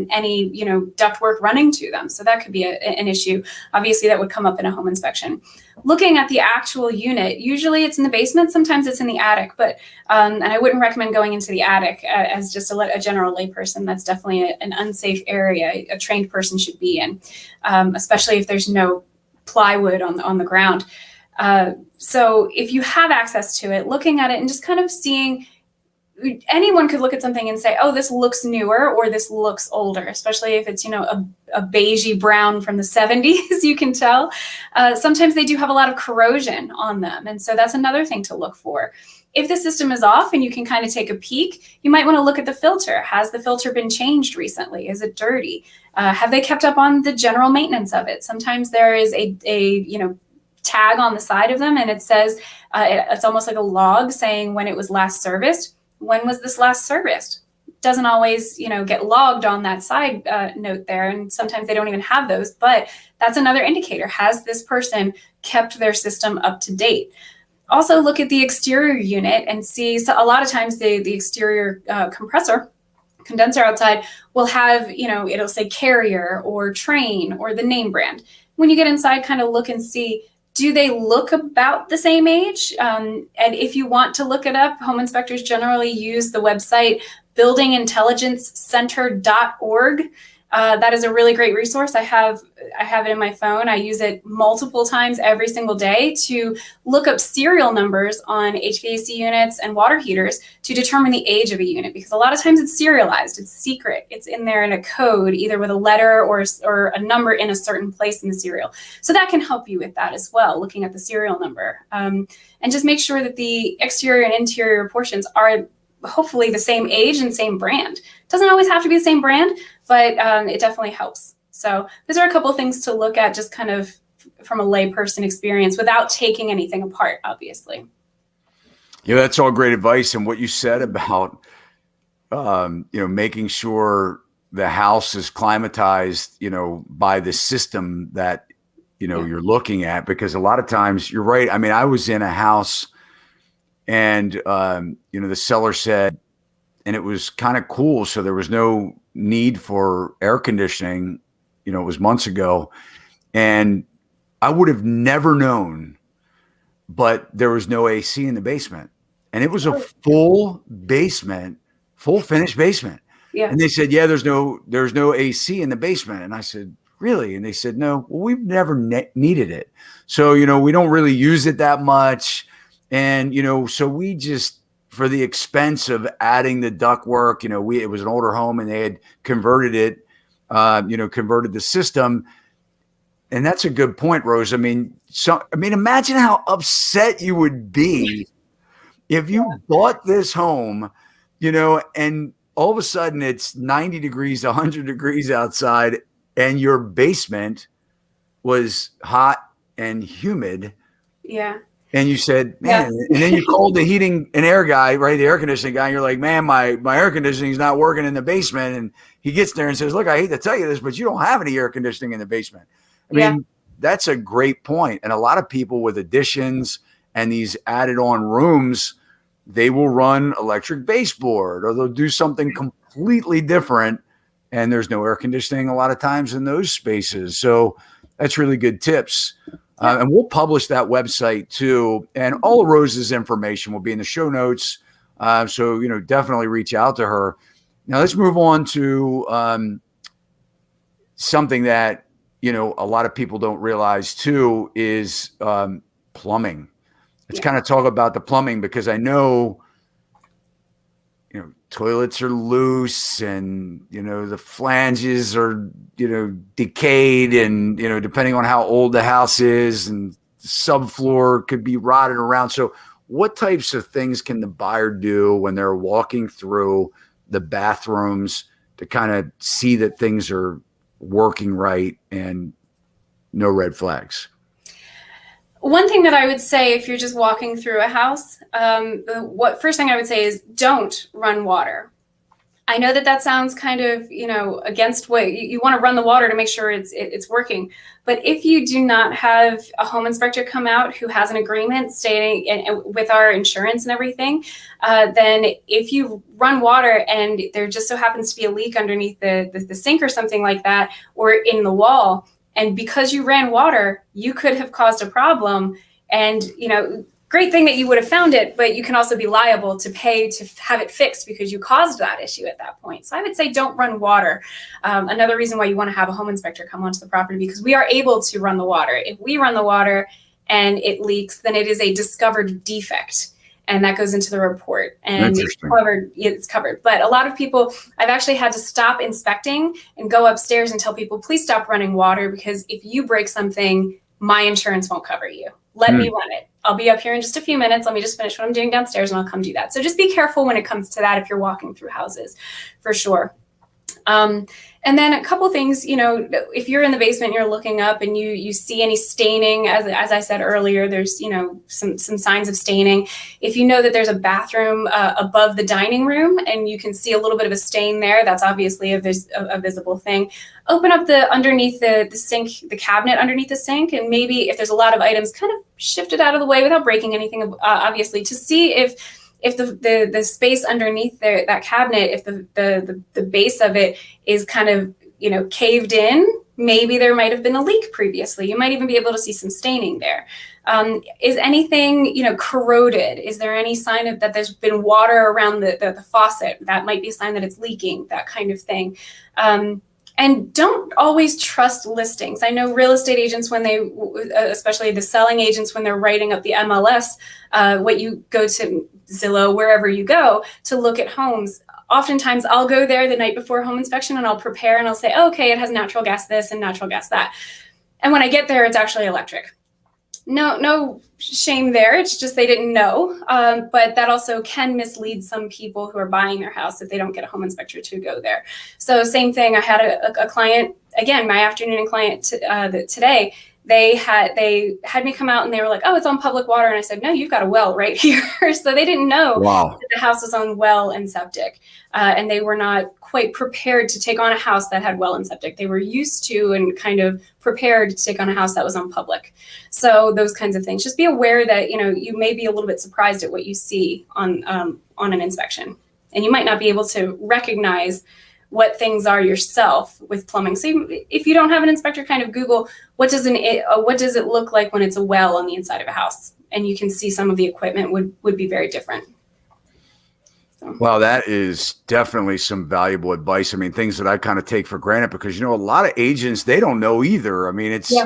any, ductwork running to them. So that could be an issue. Obviously, that would come up in a home inspection. Looking at the actual unit, usually it's in the basement, sometimes it's in the attic, but and I wouldn't recommend going into the attic as just a general layperson. That's definitely an unsafe area a trained person should be in, especially if there's no plywood on the ground. So if you have access to it, looking at it and just kind of seeing, anyone could look at something and say, oh, this looks newer or this looks older, especially if it's, a beigey brown from the 70s, you can tell. Sometimes they do have a lot of corrosion on them. And so that's another thing to look for. If the system is off and you can kind of take a peek, you might want to look at the filter. Has the filter been changed recently? Is it dirty? Have they kept up on the general maintenance of it? Sometimes there is a tag on the side of them, and it says, it's almost like a log saying when it was last serviced. When was this last serviced? Doesn't always, get logged on that side note there. And sometimes they don't even have those, but that's another indicator. Has this person kept their system up to date? Also look at the exterior unit and see, so a lot of times the exterior condenser outside will have, it'll say Carrier or Train or the name brand. When you get inside, kind of look and see, do they look about the same age? And if you want to look it up, home inspectors generally use the website buildingintelligencecenter.org. That is a really great resource. I have it in my phone. I use it multiple times every single day to look up serial numbers on HVAC units and water heaters to determine the age of a unit, because a lot of times it's serialized, it's secret, it's in there in a code, either with a letter or a number in a certain place in the serial. So that can help you with that as well, looking at the serial number. And just make sure that the exterior and interior portions are hopefully the same age and same brand. It doesn't always have to be the same brand, but it definitely helps. So those are a couple of things to look at, just kind of from a layperson experience without taking anything apart, obviously. Yeah, that's all great advice. And what you said about, making sure the house is climatized, by the system that, you're looking at, because a lot of times you're right. I mean, I was in a house and, the seller said, and it was kind of cool. So there was no need for air conditioning. It was months ago, and I would have never known, but there was no AC in the basement, and it was a full basement, full finished basement. Yeah. And they said, yeah, there's no AC in the basement. And I said, really? And they said, no, well, we've never needed it. So, we don't really use it that much. And, so we just, for the expense of adding the ductwork, it was an older home and they had converted it, converted the system. And that's a good point, Rose. I mean, imagine how upset you would be if you bought this home, and all of a sudden it's 90 degrees, 100 degrees outside, and your basement was hot and humid. Yeah. And you said, man, and then you called the heating and air guy, right? The air conditioning guy. And you're like, man, my air conditioning is not working in the basement. And he gets there and says, look, I hate to tell you this, but you don't have any air conditioning in the basement. I mean, that's a great point. And a lot of people with additions and these added on rooms, they will run electric baseboard or they'll do something completely different. And there's no air conditioning a lot of times in those spaces. So that's really good tips. And we'll publish that website too. And all of Rose's information will be in the show notes. So, definitely reach out to her. Now let's move on to something that, a lot of people don't realize too is plumbing. Let's kind of talk about the plumbing, because I know, toilets are loose and, the flanges are, decayed and, depending on how old the house is, and the subfloor could be rotted around. So what types of things can the buyer do when they're walking through the bathrooms to kind of see that things are working right and no red flags? One thing that I would say, if you're just walking through a house, first thing I would say is don't run water. I know that sounds kind of, against what you want to run the water to make sure it's working. But if you do not have a home inspector come out who has an agreement stating and with our insurance and everything, then if you run water and there just so happens to be a leak underneath the sink or something like that, or in the wall, and because you ran water, you could have caused a problem. And, great thing that you would have found it, but you can also be liable to pay to have it fixed because you caused that issue at that point. So I would say don't run water. Another reason why you want to have a home inspector come onto the property, because we are able to run the water. If we run the water and it leaks, then it is a discovered defect. And that goes into the report, and it's covered. But a lot of people, I've actually had to stop inspecting and go upstairs and tell people, please stop running water, because if you break something, my insurance won't cover you. Let me run it. I'll be up here in just a few minutes. Let me just finish what I'm doing downstairs and I'll come do that. So just be careful when it comes to that if you're walking through houses, for sure. And then a couple things, if you're in the basement and you're looking up and you see any staining, as I said earlier, there's, some signs of staining. If you know that there's a bathroom above the dining room and you can see a little bit of a stain there, that's obviously a visible thing. Open up underneath the sink, the cabinet underneath the sink, and maybe if there's a lot of items, kind of shift it out of the way without breaking anything, obviously, to see if the space underneath that cabinet, if the base of it is kind of, caved in, maybe there might have been a leak previously. You might even be able to see some staining there. Is anything, corroded? Is there any sign of that there's been water around the faucet? That might be a sign that it's leaking, that kind of thing. And don't always trust listings. I know real estate agents, when they, especially the selling agents, when they're writing up the MLS, what you go to Zillow, wherever you go to look at homes, oftentimes I'll go there the night before home inspection and I'll prepare and I'll say, oh, okay, it has natural gas this and natural gas that. And when I get there, it's actually electric. No shame there. It's just they didn't know. But that also can mislead some people who are buying their house if they don't get a home inspector to go there. So same thing. I had a client, again, my afternoon client today. They had me come out and they were like, oh, it's on public water. And I said, no, you've got a well right here. So they didn't know that the house was on well and septic. And they were not quite prepared to take on a house that had well and septic. They were used to and kind of prepared to take on a house that was on public. So those kinds of things. Just be aware that, you may be a little bit surprised at what you see on an inspection. And you might not be able to recognize what things are yourself with plumbing. So if you don't have an inspector, kind of Google what does it look like when it's a well on the inside of a house, and you can see some of the equipment would be very different. So. Well, that is definitely some valuable advice. I mean, things that I kind of take for granted because a lot of agents, they don't know either. I mean, it's they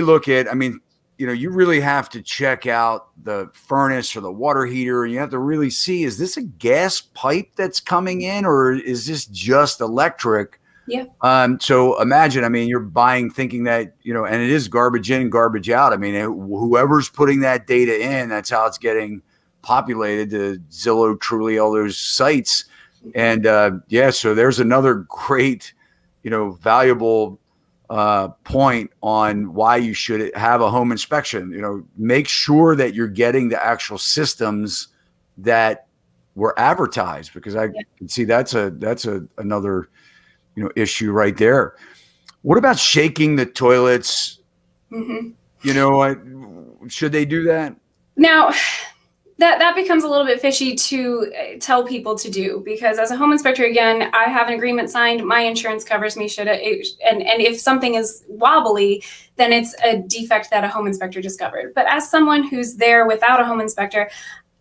look at. I mean, you really have to check out the furnace or the water heater, and you have to really see, is this a gas pipe that's coming in or is this just electric? Yeah. So imagine, I mean, you're buying thinking that, and it is garbage in, garbage out. I mean, whoever's putting that data in, that's how it's getting populated to Zillow, Truly, all those sites. And so there's another great, valuable point on why you should have a home inspection. Make sure that you're getting the actual systems that were advertised, because I can see that's another issue right there. What about shaking the toilets? Mm-hmm. Should they do that? Now, that becomes a little bit fishy to tell people to do, because as a home inspector, again, I have an agreement signed. My insurance covers me. And if something is wobbly, then it's a defect that a home inspector discovered. But as someone who's there without a home inspector,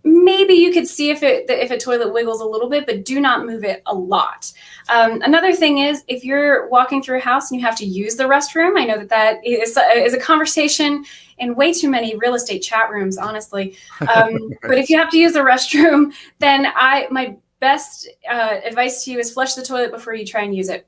maybe you could see if a toilet wiggles a little bit, but do not move it a lot. Another thing is, if you're walking through a house and you have to use the restroom, I know that is a conversation in way too many real estate chat rooms, honestly. But if you have to use the restroom, then my best advice to you is flush the toilet before you try and use it.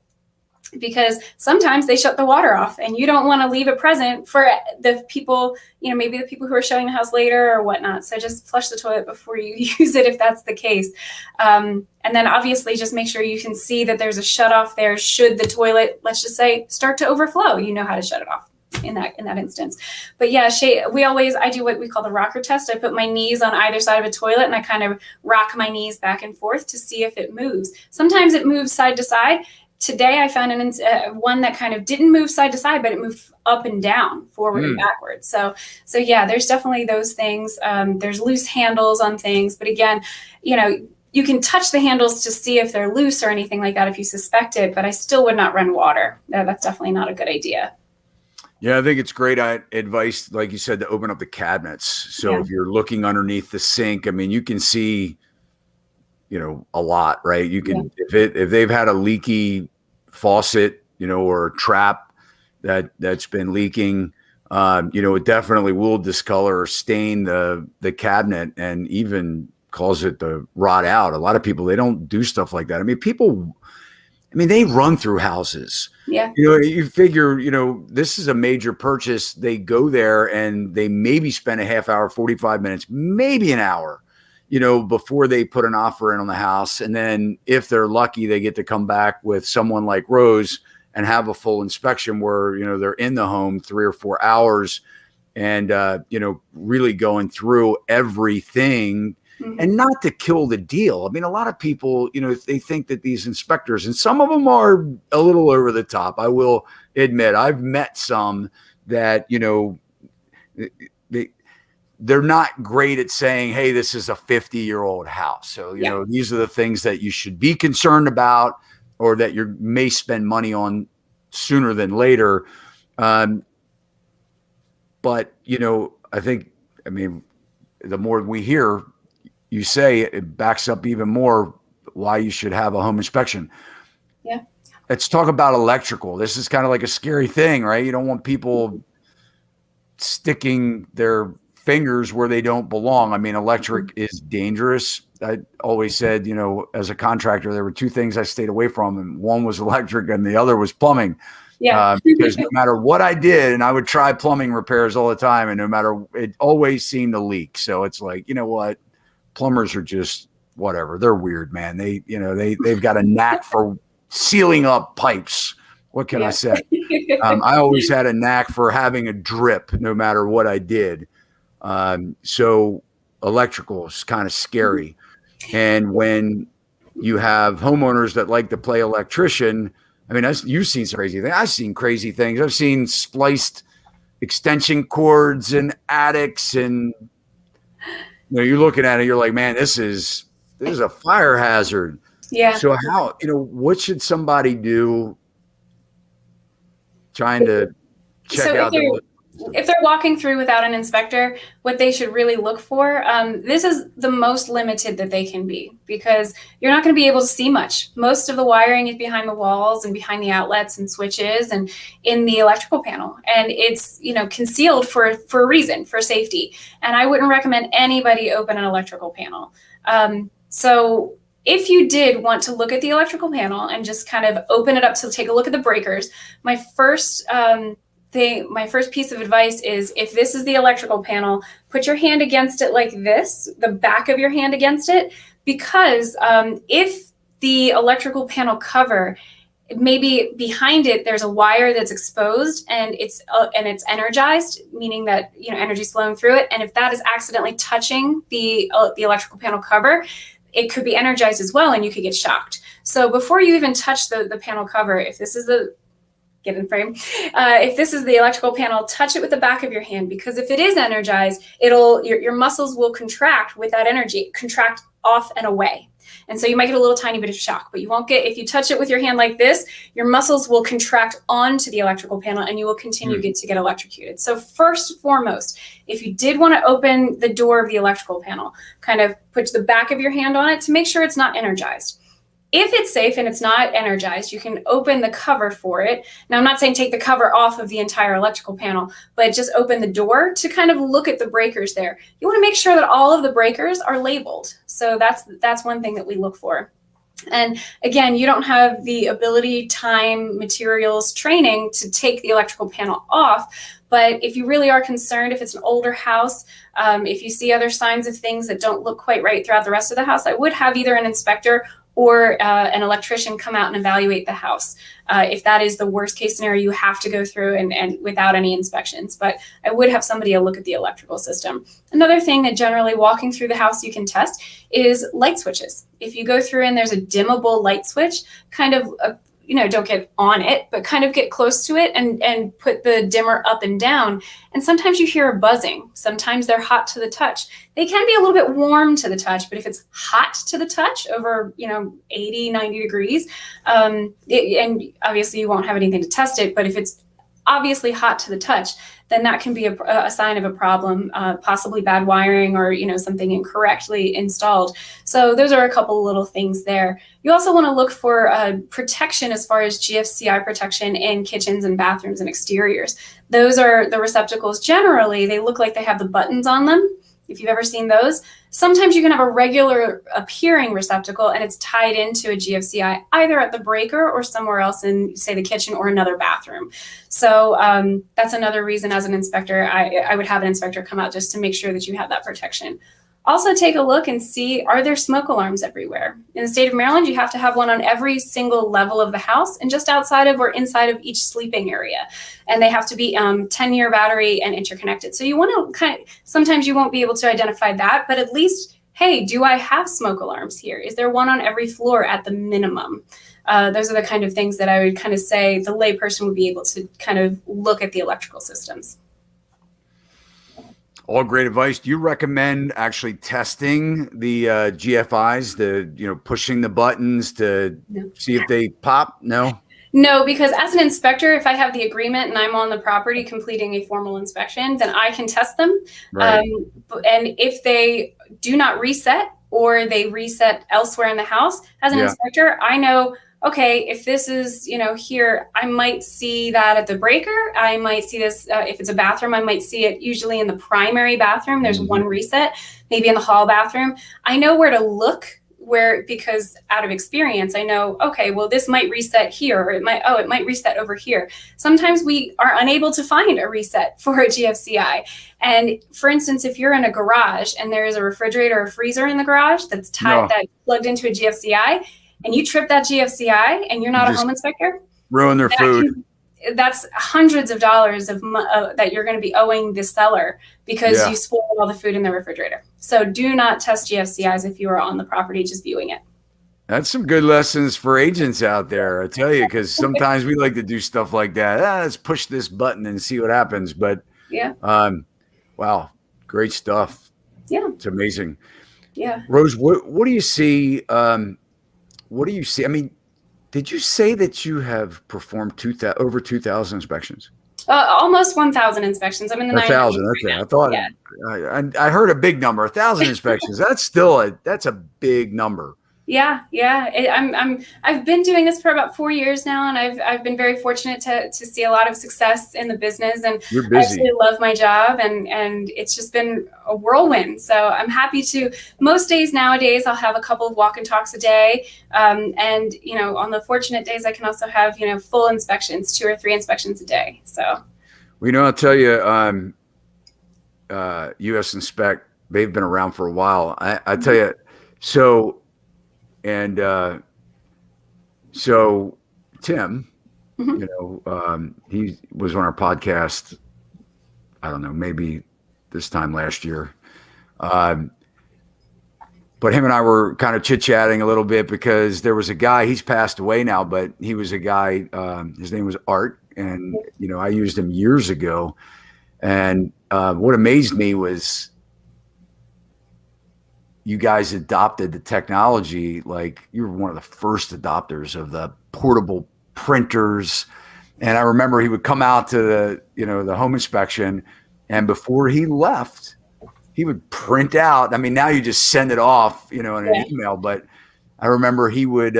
Because sometimes they shut the water off and you don't want to leave it present for the people, maybe the people who are showing the house later or whatnot. So just flush the toilet before you use it if that's the case. And then obviously just make sure you can see that there's a shut off there should the toilet, let's just say, start to overflow. You know how to shut it off. in that instance. But yeah, I do what we call the rocker test. I put my knees on either side of a toilet and I kind of rock my knees back and forth to see if it moves. Sometimes it moves side to side. Today I found one that kind of didn't move side to side, but it moved up and down, forward and backwards. So yeah, there's definitely those things. There's loose handles on things, but again, you can touch the handles to see if they're loose or anything like that if you suspect it, but I still would not run water. That's definitely not a good idea. Yeah, I think it's great advice, like you said, to open up the cabinets. So if you're looking underneath the sink, I mean, you can see a lot, right? You can, if they've had a leaky faucet, or a trap that's been leaking, it definitely will discolor or stain the cabinet and even cause it to rot out. A lot of people, they don't do stuff like that. I mean, they run through houses. Yeah. You figure, this is a major purchase. They go there and they maybe spend a half hour, 45 minutes, maybe an hour, before they put an offer in on the house. And then if they're lucky, they get to come back with someone like Rose and have a full inspection where, they're in the home 3 or 4 hours and, really going through everything. And not to kill the deal. I mean, a lot of people, they think that these inspectors, and some of them are a little over the top. I will admit, I've met some that, they're not great at saying, hey, this is a 50-year-old house. So, these are the things that you should be concerned about or that you may spend money on sooner than later. But, I think, the more we hear, you say it backs up even more why you should have a home inspection. Yeah. Let's talk about electrical. This is kind of like a scary thing, right? You don't want people sticking their fingers where they don't belong. I mean, electric is dangerous. I always said, as a contractor, there were 2 things I stayed away from, and one was electric and the other was plumbing. Yeah. Because no matter what I did, and I would try plumbing repairs all the time, and it always seemed to leak. So it's like, you know what? Plumbers are just whatever. They're weird, man. They've got a knack for sealing up pipes. What can I say? I always had a knack for having a drip no matter what I did. So electrical is kind of scary. And when you have homeowners that like to play electrician, you've seen some crazy things. I've seen crazy things. I've seen spliced extension cords in attics, and you're looking at it, you're like, man, this is a fire hazard. Yeah. So what should somebody do trying to check out if they're walking through without an inspector, what they should really look for, this is the most limited that they can be, because you're not going to be able to see much. Most of the wiring is behind the walls and behind the outlets and switches and in the electrical panel. And it's, concealed for a reason, for safety. And I wouldn't recommend anybody open an electrical panel. So if you did want to look at the electrical panel and just kind of open it up to take a look at the breakers, my first piece of advice is, if this is the electrical panel, put your hand against it like this, the back of your hand against it, because if the electrical panel cover, maybe behind it, there's a wire that's exposed and it's energized, meaning that energy's flowing through it. And if that is accidentally touching the electrical panel cover, it could be energized as well, and you could get shocked. So before you even touch the panel cover, if this is get in frame. If this is the electrical panel, touch it with the back of your hand, because if it is energized, your muscles will contract with that energy, contract off and away. And so you might get a little tiny bit of shock, but you won't get, if you touch it with your hand like this, your muscles will contract onto the electrical panel and you will continue to get electrocuted. So first and foremost, if you did want to open the door of the electrical panel, kind of put the back of your hand on it to make sure it's not energized. If it's safe and it's not energized, you can open the cover for it. Now, I'm not saying take the cover off of the entire electrical panel, but just open the door to kind of look at the breakers there. You want to make sure that all of the breakers are labeled. So that's one thing that we look for. And again, you don't have the ability, time, materials, training to take the electrical panel off. But if you really are concerned, if it's an older house, if you see other signs of things that don't look quite right throughout the rest of the house, I would have either an inspector or an electrician come out and evaluate the house. If that is the worst case scenario, you have to go through and without any inspections. But I would have somebody look at the electrical system. Another thing that generally walking through the house you can test is light switches. If you go through and there's a dimmable light switch, kind of don't get on it, but kind of get close to it and put the dimmer up and down. And sometimes you hear a buzzing. Sometimes they're hot to the touch. They can be a little bit warm to the touch, but if it's hot to the touch over, 80, 90 degrees, and obviously you won't have anything to test it, but if it's obviously hot to the touch, then that can be a sign of a problem, possibly bad wiring or, something incorrectly installed. So those are a couple little things there. You also want to look for protection as far as GFCI protection in kitchens and bathrooms and exteriors. Those are the receptacles. Generally, they look like they have the buttons on them. If you've ever seen those, sometimes you can have a regular appearing receptacle and it's tied into a GFCI either at the breaker or somewhere else in, say, the kitchen or another bathroom. So that's another reason as an inspector, I would have an inspector come out just to make sure that you have that protection. Also take a look and see, are there smoke alarms everywhere? In the state of Maryland, you have to have one on every single level of the house and just outside of or inside of each sleeping area. And they have to be 10-year battery and interconnected. So you want to sometimes you won't be able to identify that, but at least, hey, do I have smoke alarms here? Is there one on every floor at the minimum? Those are the kind of things that I would kind of say the layperson would be able to kind of look at the electrical systems. All great advice. Do you recommend actually testing the GFIs, pushing the buttons to see if they pop? No? No, because as an inspector, if I have the agreement and I'm on the property completing a formal inspection, then I can test them. Right. And if they do not reset or they reset elsewhere in the house, as an inspector, I know, okay, if this is, here, I might see that at the breaker. I might see this, if it's a bathroom, I might see it usually in the primary bathroom. There's one reset, maybe in the hall bathroom. I know where to look because out of experience, I know, okay, well, this might reset here, or it might reset over here. Sometimes we are unable to find a reset for a GFCI. And for instance, if you're in a garage and there is a refrigerator or freezer in the garage that's that's plugged into a GFCI, and you trip that GFCI and you're not a home inspector, ruin their food. That's hundreds of dollars that you're going to be owing the seller because you spoiled all the food in the refrigerator. So do not test GFCIs if you are on the property just viewing it. That's some good lessons for agents out there, I tell you, because sometimes we like to do stuff like that. Let's push this button and see what happens. But wow, great stuff. Yeah, it's amazing. Yeah, Rose, what do you see? What do you see? I mean, did you say that you have performed over 2,000 inspections? Almost 1,000 inspections. I'm in the 1,000. Right, I thought I heard a big number. 1,000 inspections. That's a big number. Yeah. I've been doing this for about 4 years now, and I've been very fortunate to see a lot of success in the business, and you're busy. I absolutely love my job, and it's just been a whirlwind. So I'm happy to. Most days nowadays, I'll have a couple of Walkin Talks a day, and on the fortunate days, I can also have full inspections, 2 or 3 inspections a day. So, I'll tell you, US Inspect, they've been around for a while. I tell you, so. And so Tim, he was on our podcast, I don't know, maybe this time last year. But him and I were kind of chit-chatting a little bit because there was a guy, he's passed away now, but he was a guy, his name was Art. And, I used him years ago. And what amazed me was you guys adopted the technology. Like, you were one of the first adopters of the portable printers. And I remember he would come out to the home inspection, and before he left, he would print out. I mean, now you just send it off, in an email, but I remember he would,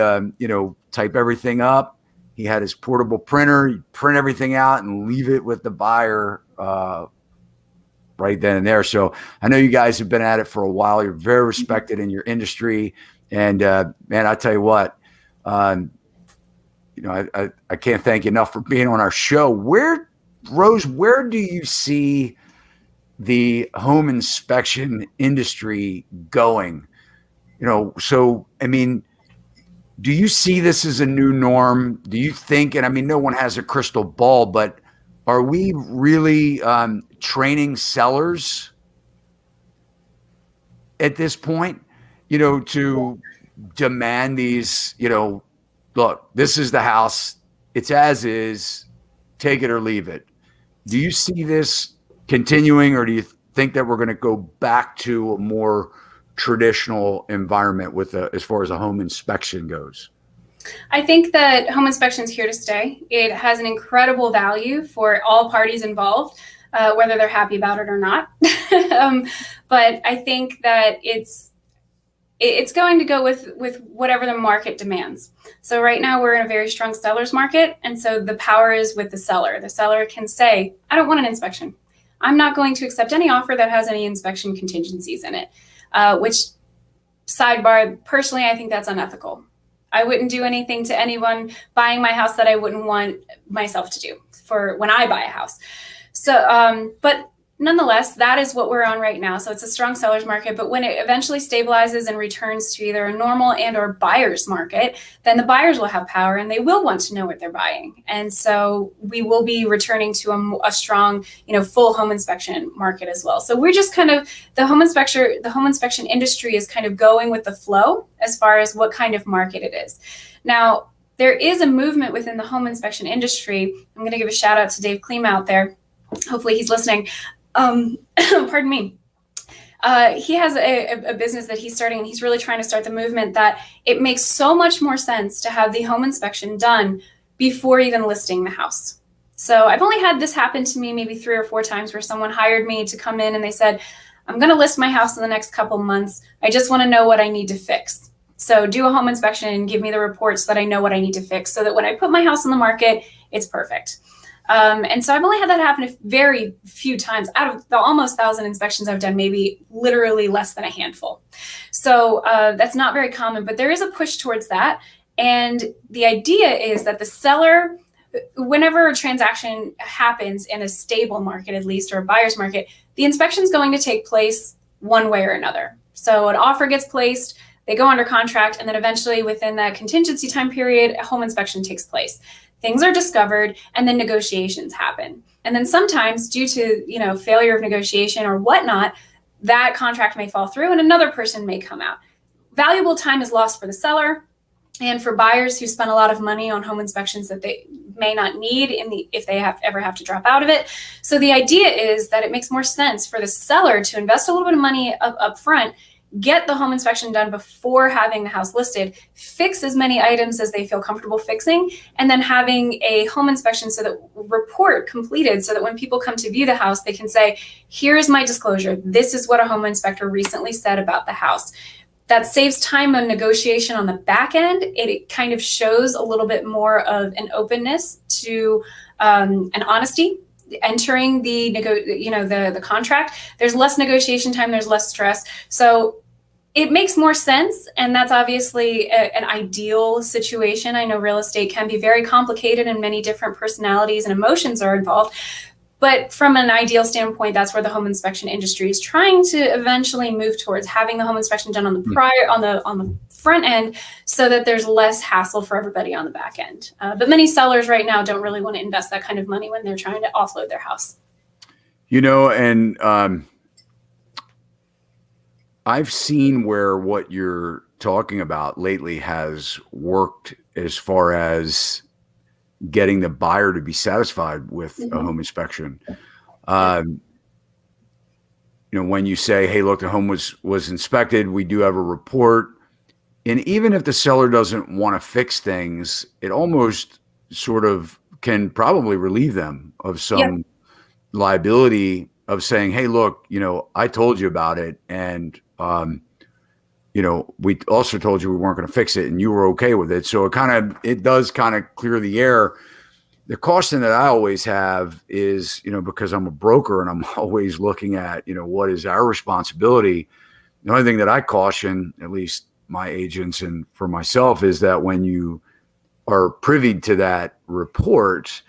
type everything up. He had his portable printer, he'd print everything out and leave it with the buyer, right then and there. So I know you guys have been at it for a while. You're very respected in your industry. And man, I tell you what, I can't thank you enough for being on our show. Rose, where do you see the home inspection industry going? So, I mean, Do you see this as a new norm? Do you think, and I mean, no one has a crystal ball, but are we really training sellers at this point, to demand these, look, this is the house, it's as is, take it or leave it. Do you see this continuing, or do you think that we're going to go back to a more traditional environment as far as a home inspection goes? I think that home inspection is here to stay. It has an incredible value for all parties involved, whether they're happy about it or not. But I think that it's going to go with whatever the market demands. So right now we're in a very strong seller's market. And so the power is with the seller. The seller can say, I don't want an inspection. I'm not going to accept any offer that has any inspection contingencies in it, which, sidebar, personally, I think that's unethical. I wouldn't do anything to anyone buying my house that I wouldn't want myself to do for when I buy a house. So, but nonetheless, that is what we're on right now. So it's a strong seller's market, but when it eventually stabilizes and returns to either a normal and or buyer's market, then the buyers will have power and they will want to know what they're buying. And so we will be returning to a strong, full home inspection market as well. So we're just kind of, the home inspection industry is kind of going with the flow as far as what kind of market it is. Now, there is a movement within the home inspection industry. I'm going to give a shout out to Dave Kleem out there. Hopefully he's listening. Pardon me. He has a business that he's starting, and he's really trying to start the movement that it makes so much more sense to have the home inspection done before even listing the house. So I've only had this happen to me maybe 3 or 4 times where someone hired me to come in and they said, I'm going to list my house in the next couple months. I just want to know what I need to fix. So do a home inspection and give me the report so that I know what I need to fix so that when I put my house on the market, it's perfect. And so I've only had that happen a very few times out of the almost 1,000 inspections I've done, maybe literally less than a handful. So that's not very common, but there is a push towards that. And the idea is that the seller, whenever a transaction happens in a stable market, at least, or a buyer's market, the inspection is going to take place one way or another. So an offer gets placed, they go under contract, and then eventually within that contingency time period, a home inspection takes place. Things are discovered, and then negotiations happen. And then sometimes due to, failure of negotiation or whatnot, that contract may fall through and another person may come out. Valuable time is lost for the seller and for buyers who spend a lot of money on home inspections that they may not need if they ever have to drop out of it. So the idea is that it makes more sense for the seller to invest a little bit of money up front, get the home inspection done before having the house listed, fix as many items as they feel comfortable fixing, and then having a home inspection report completed so that when people come to view the house, they can say, here's my disclosure. This is what a home inspector recently said about the house. That saves time on negotiation on the back end. It kind of shows a little bit more of an openness to an honesty entering the contract. There's less negotiation time, there's less stress. So it makes more sense. And that's obviously an ideal situation. I know real estate can be very complicated and many different personalities and emotions are involved. But from an ideal standpoint, that's where the home inspection industry is trying to eventually move towards, having the home inspection done on the front end so that there's less hassle for everybody on the back end. But many sellers right now don't really want to invest that kind of money when they're trying to offload their house. And I've seen where what you're talking about lately has worked as far as getting the buyer to be satisfied with a home inspection. When you say, hey, look, the home was inspected, we do have a report. And even if the seller doesn't want to fix things, it almost sort of can probably relieve them of some liability of saying, hey, look, I told you about it. And, we also told you we weren't going to fix it and you were okay with it. So it does kind of clear the air. The caution that I always have is, because I'm a broker and I'm always looking at, what is our responsibility. The only thing that I caution, at least my agents and for myself, is that when you are privy to that report,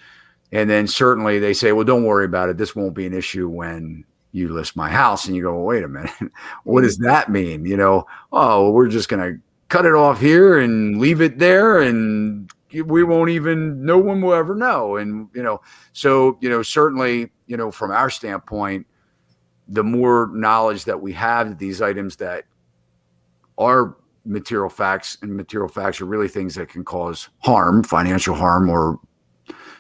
and then certainly they say, well, don't worry about it, this won't be an issue when you list my house, and you go, well, wait a minute, what does that mean? Oh, we're just going to cut it off here and leave it there, and we won't even, no one will ever know. And, so, certainly, from our standpoint, the more knowledge that we have of these items that are material facts, and material facts are really things that can cause harm, financial harm or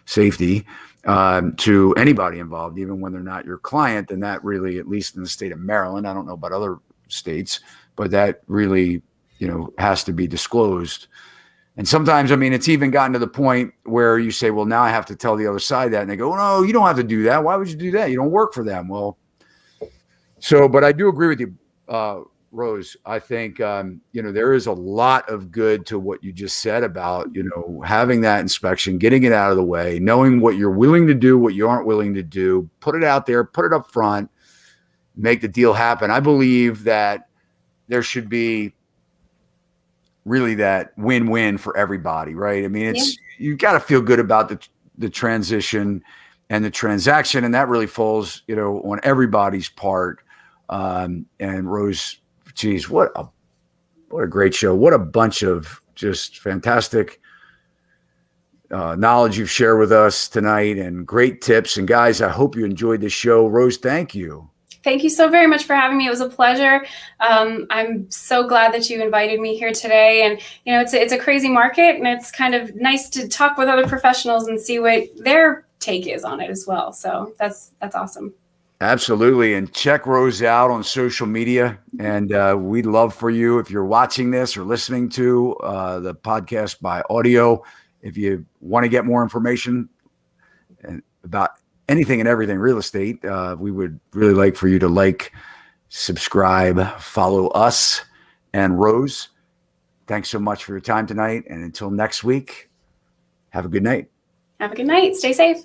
safety, to anybody involved, even when they're not your client. And that really, at least in the state of Maryland, I don't know about other states, but that really, has to be disclosed. And sometimes, it's even gotten to the point where you say, well, now I have to tell the other side that. And they go, no, you don't have to do that. Why would you do that? You don't work for them. Well, but I do agree with you, Rose. I think, there is a lot of good to what you just said about, having that inspection, getting it out of the way, knowing what you're willing to do, what you aren't willing to do, put it out there, put it up front, make the deal happen. I believe that there should be really that win-win for everybody, right? You got to feel good about the transition and the transaction, and that really falls, on everybody's part. And Rose, geez, what a great show! What a bunch of just fantastic knowledge you've shared with us tonight, and great tips. And guys, I hope you enjoyed the show. Rose, thank you. Thank you so very much for having me. It was a pleasure. I'm so glad that you invited me here today. And, it's a crazy market, and it's kind of nice to talk with other professionals and see what their take is on it as well. So that's awesome. Absolutely. And check Rose out on social media. And we'd love for you, if you're watching this or listening to the podcast by audio, if you want to get more information about anything and everything real estate, we would really like for you to subscribe, follow us. And Rose, thanks so much for your time tonight. And until next week, have a good night. Have a good night. Stay safe.